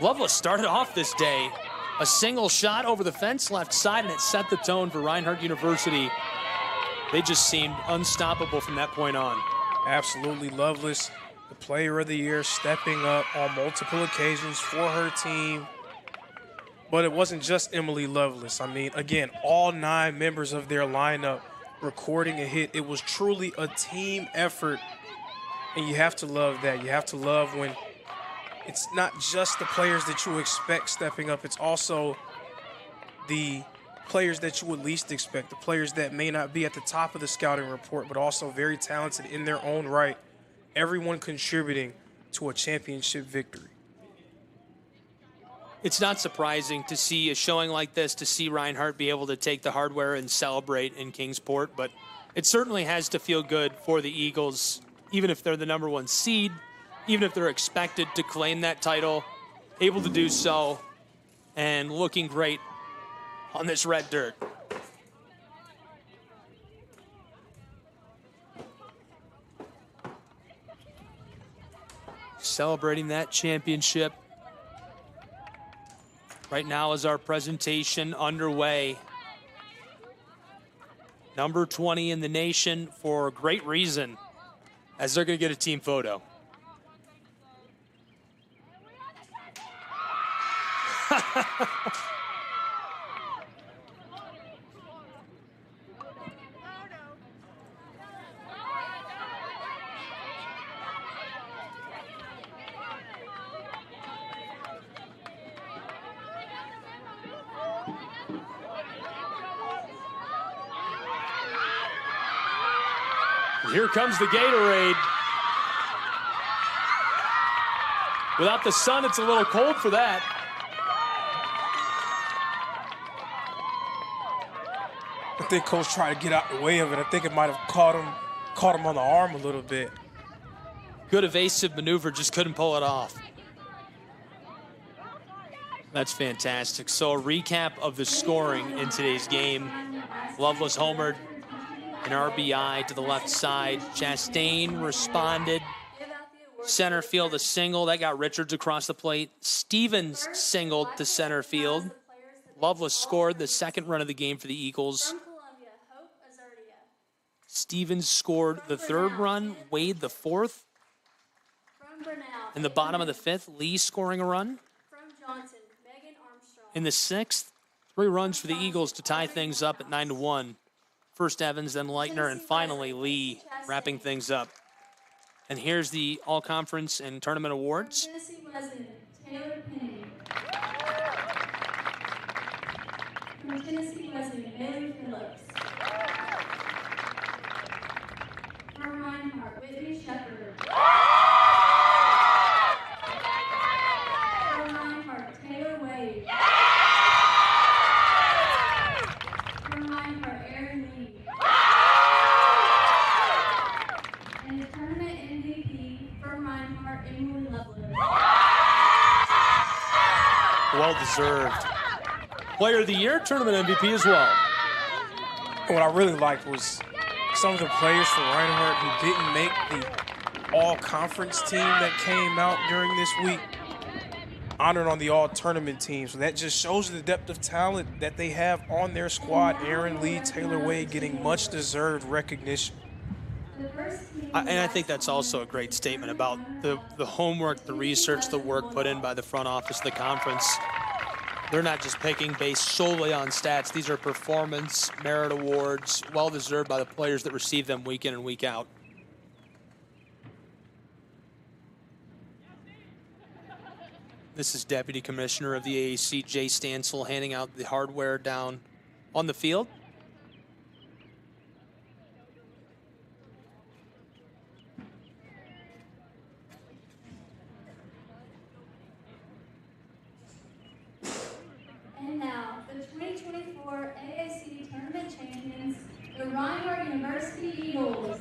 S22: Lovelace started off this day. A single shot over the fence left side, and it set the tone for Reinhardt University. They just seemed unstoppable from that point on.
S1: Absolutely. Lovelace, the player of the year, stepping up on multiple occasions for her team. But it wasn't just Emily Lovelace. I mean, again, all 9 members of their lineup recording a hit. It was truly a team effort, and you have to love that. You have to love when it's not just the players that you expect stepping up. It's also the players that you would least expect, the players that may not be at the top of the scouting report, but also very talented in their own right. Everyone contributing to a championship victory.
S22: It's not surprising to see a showing like this, to see Reinhardt be able to take the hardware and celebrate in Kingsport, but it certainly has to feel good for the Eagles, even if they're the number 1 seed, even if they're expected to claim that title, able to do so, and looking great on this red dirt. Celebrating that championship. Right now is our presentation underway. number 20 in the nation for great reason, as they're going to get a team photo. Here comes the Gatorade. Without the sun, it's a little cold for that.
S1: I think Coach tried to get out the way of it. I think it might have caught him on the arm a little bit.
S22: Good evasive maneuver, just couldn't pull it off. That's fantastic. So a recap of the scoring in today's game. Loveless homered, an RBI to the left side. Chastain responded. Center field a single. That got Richards across the plate. Stevens singled to center field. Loveless scored the second run of the game for the Eagles. Stevens scored the third run. Wade the fourth. In the bottom of the fifth, Lee scoring a run. In the sixth, 3 runs for the Eagles to tie things up at 9-1. First Evans, then Leitner, and finally Lee wrapping things up. And here's the all-conference and tournament awards.
S3: From Tennessee Wesleyan, Bailey Phillips. From Reinhardt, Whitney Shepherd. From Reinhardt, Taylor Wade. From Reinhardt, Aaron Lee. And the tournament MVP from Reinhardt, Emily Loveland.
S22: Well deserved. Player of the Year, tournament MVP as well.
S1: What I really liked was some of the players for Reinhardt who didn't make the all-conference team that came out during this week honored on the all-tournament team. So that just shows the depth of talent that they have on their squad. Aaron Lee, Taylor Wade getting much-deserved recognition.
S22: And I think that's also a great statement about the homework, the research, the work put in by the front office of the conference. They're not just picking based solely on stats. These are performance merit awards, well-deserved by the players that receive them week in and week out. This is Deputy Commissioner of the AAC, Jay Stansel, handing out the hardware down on the field.
S3: And now, the 2024 AAC Tournament Champions, the Reinhardt University Eagles.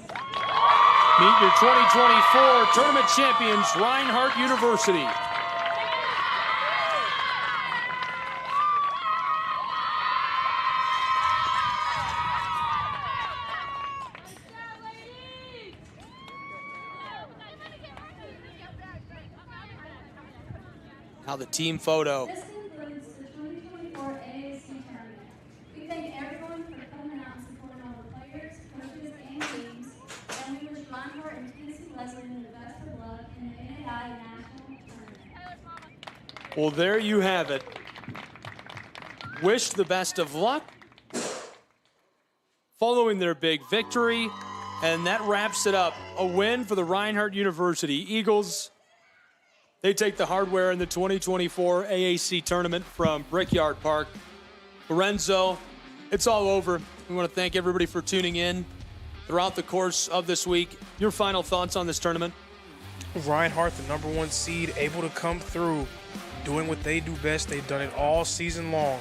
S22: Meet your 2024 Tournament Champions, Reinhardt University. Now the team photo.
S3: This concludes the 2024 AAC Tournament. We thank everyone for coming out and supporting all the players, coaches, and teams, and we wish Reinhardt and Tennessee Wesleyan the best of luck in the NAI National Tournament.
S22: Well, there you have it. Wish the best of luck following their big victory, and that wraps it up. A win for the Reinhardt University Eagles. They take the hardware in the 2024 AAC tournament from Brickyard Park. Lorenzo, it's all over. We want to thank everybody for tuning in throughout the course of this week. Your final thoughts on this tournament?
S1: Reinhardt, the #1 seed, able to come through, doing what they do best. They've done it all season long,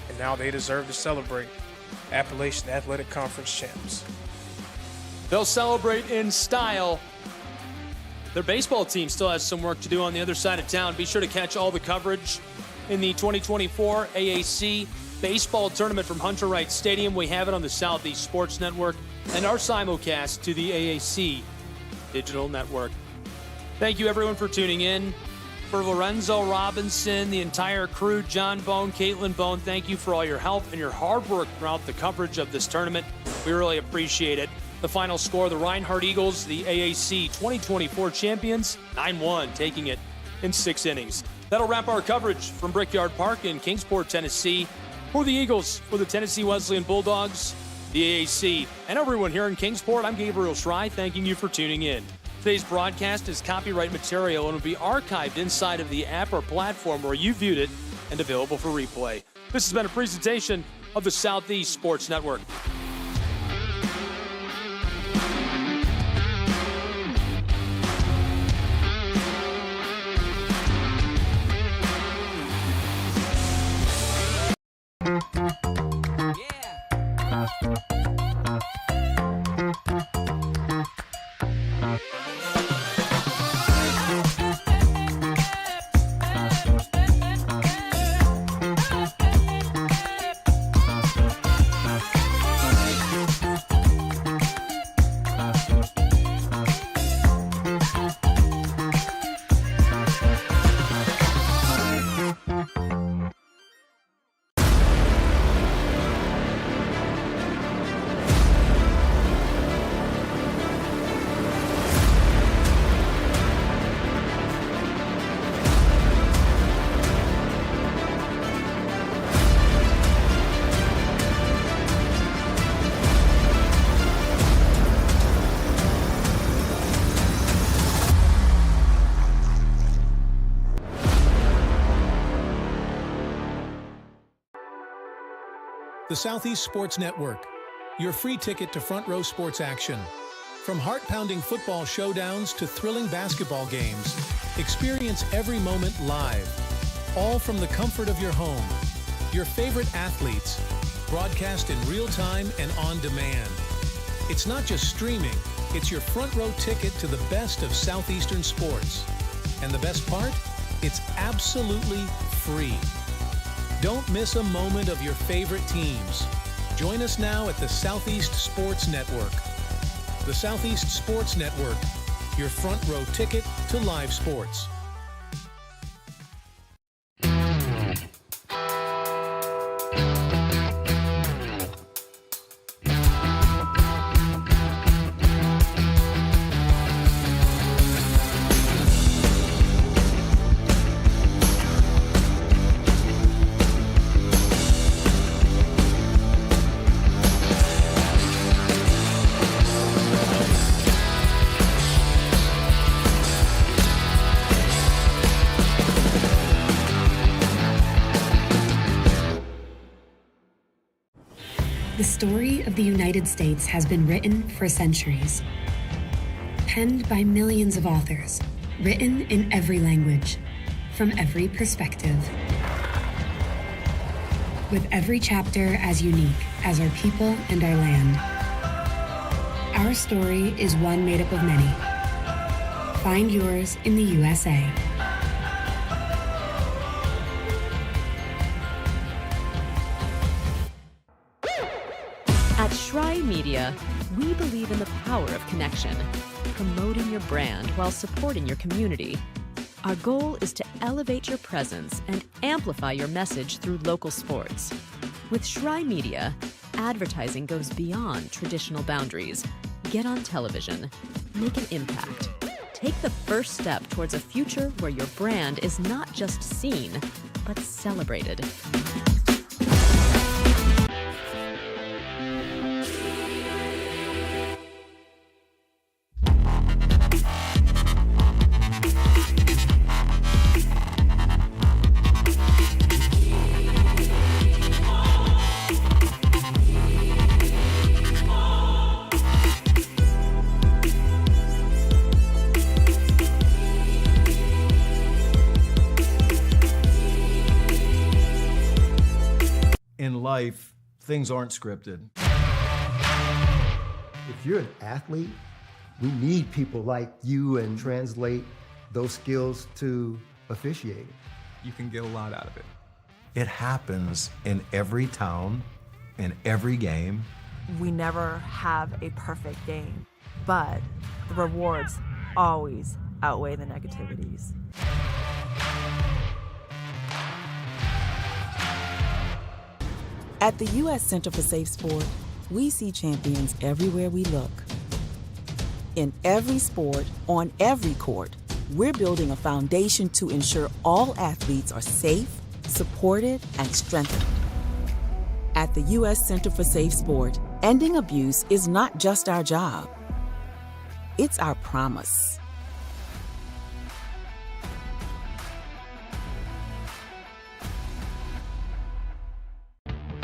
S1: and now they deserve to celebrate. Appalachian Athletic Conference champs.
S22: They'll celebrate in style. Their baseball team still has some work to do on the other side of town. Be sure to catch all the coverage in the 2024 AAC baseball tournament from Hunter Wright Stadium. We have it on the Southeast Sports Network and our simulcast to the AAC Digital Network. Thank you, everyone, for tuning in. for Lorenzo Robinson, the entire crew, John Bone, Caitlin Bone, thank you for all your help and your hard work throughout the coverage of this tournament. We really appreciate it. The final score, the Reinhardt Eagles, the AAC 2024 champions, 9-1, taking it in 6 innings. That'll wrap our coverage from Brickyard Park in Kingsport, Tennessee. For the Eagles, for the Tennessee Wesleyan Bulldogs, the AAC, and everyone here in Kingsport, I'm Gabriel Schrei, thanking you for tuning in. Today's broadcast is copyright material and will be archived inside of the app or platform where you viewed it and available for replay. This has been a presentation of the Southeast Sports Network.
S7: The Southeast Sports Network, your free ticket to front row sports action. From heart-pounding football showdowns to thrilling basketball games, experience every moment live, all from the comfort of your home. Your favorite athletes, broadcast in real time and on demand. It's not just streaming, it's your front row ticket to the best of Southeastern sports. And the best part? It's absolutely free. Don't miss a moment of your favorite teams. Join us now at the Southeast Sports Network. The Southeast Sports Network, your front row ticket to live sports.
S10: The story of the United States has been written for centuries. Penned by millions of authors, written in every language, from every perspective. With every chapter as unique as our people and our land. Our story is one made up of many. Find yours in the USA.
S21: At Schrei Media, we believe in the power of connection, promoting your brand while supporting your community. Our goal is to elevate your presence and amplify your message through local sports. With Schrei Media, advertising goes beyond traditional boundaries. Get on television, make an impact. Take the first step towards a future where your brand is not just seen, but celebrated.
S11: In life, things aren't scripted.
S12: If you're an athlete, we need people like you and translate those skills to officiating.
S13: You can get a lot out of it.
S11: It happens in every town, in every game.
S14: We never have a perfect game, but the rewards always outweigh the negativities.
S15: At the U.S. Center for Safe Sport, we see champions everywhere we look. In every sport, on every court, we're building a foundation to ensure all athletes are safe, supported, and strengthened. At the U.S. Center for Safe Sport, ending abuse is not just our job. It's our promise.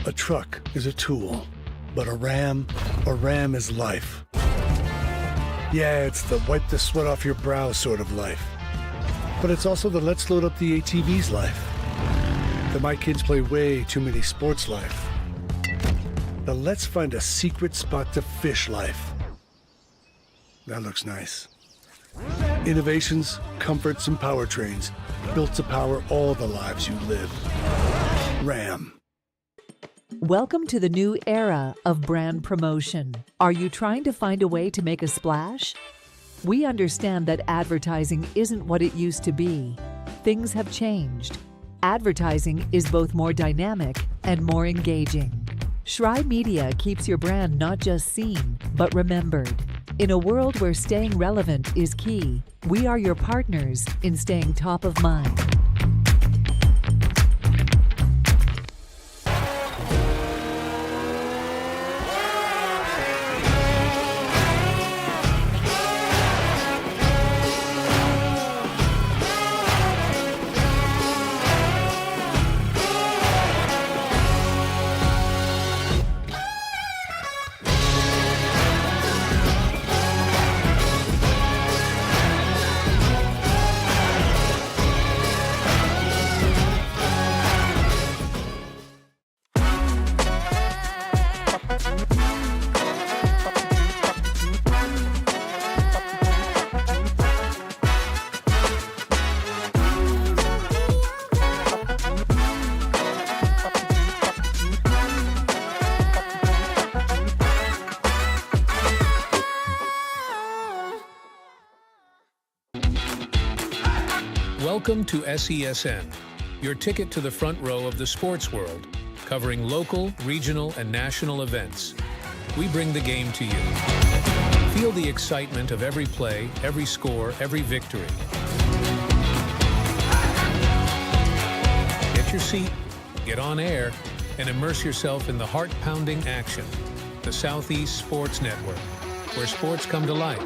S16: A truck is a tool, but a ram is life. Yeah, it's the wipe the sweat off your brow sort of life. But it's also the let's load up the ATV's life. The my kids play way too many sports life. The let's find a secret spot to fish life. That looks nice. Innovations, comforts, and powertrains built to power all the lives you live. Ram.
S20: Welcome to the new era of brand promotion. Are you trying to find a way to make a splash? We understand that advertising isn't what it used to be. Things have changed. Advertising is both more dynamic and more engaging. Schrei Media keeps your brand not just seen, but remembered. In a world where staying relevant is key, we are your partners in staying top of mind.
S7: Welcome to SESN, your ticket to the front row of the sports world, covering local, regional, and national events. We bring the game to you. Feel the excitement of every play, every score, every victory. Get your seat, get on air, and immerse yourself in the heart-pounding action. The Southeast Sports Network, where sports come to life.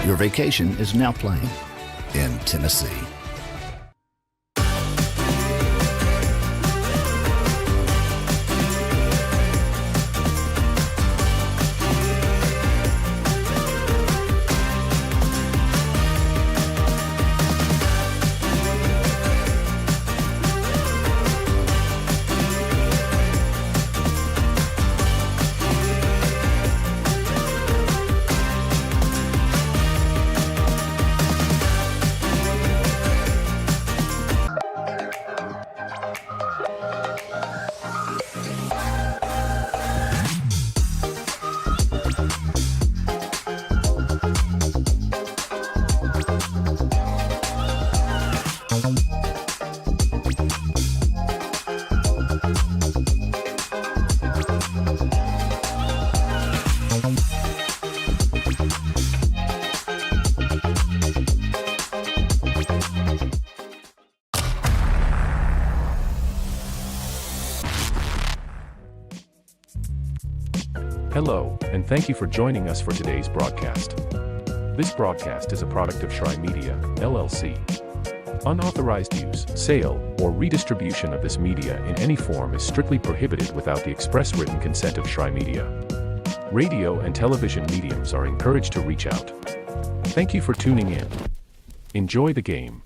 S8: Your vacation is now playing in Tennessee.
S5: Hello, and thank you for joining us for today's broadcast. This broadcast is a product of Schrei Media, LLC. Unauthorized use, sale, or redistribution of this media in any form is strictly prohibited without the express written consent of Schrei Media. Radio and television mediums are encouraged to reach out. Thank you for tuning in. Enjoy the game.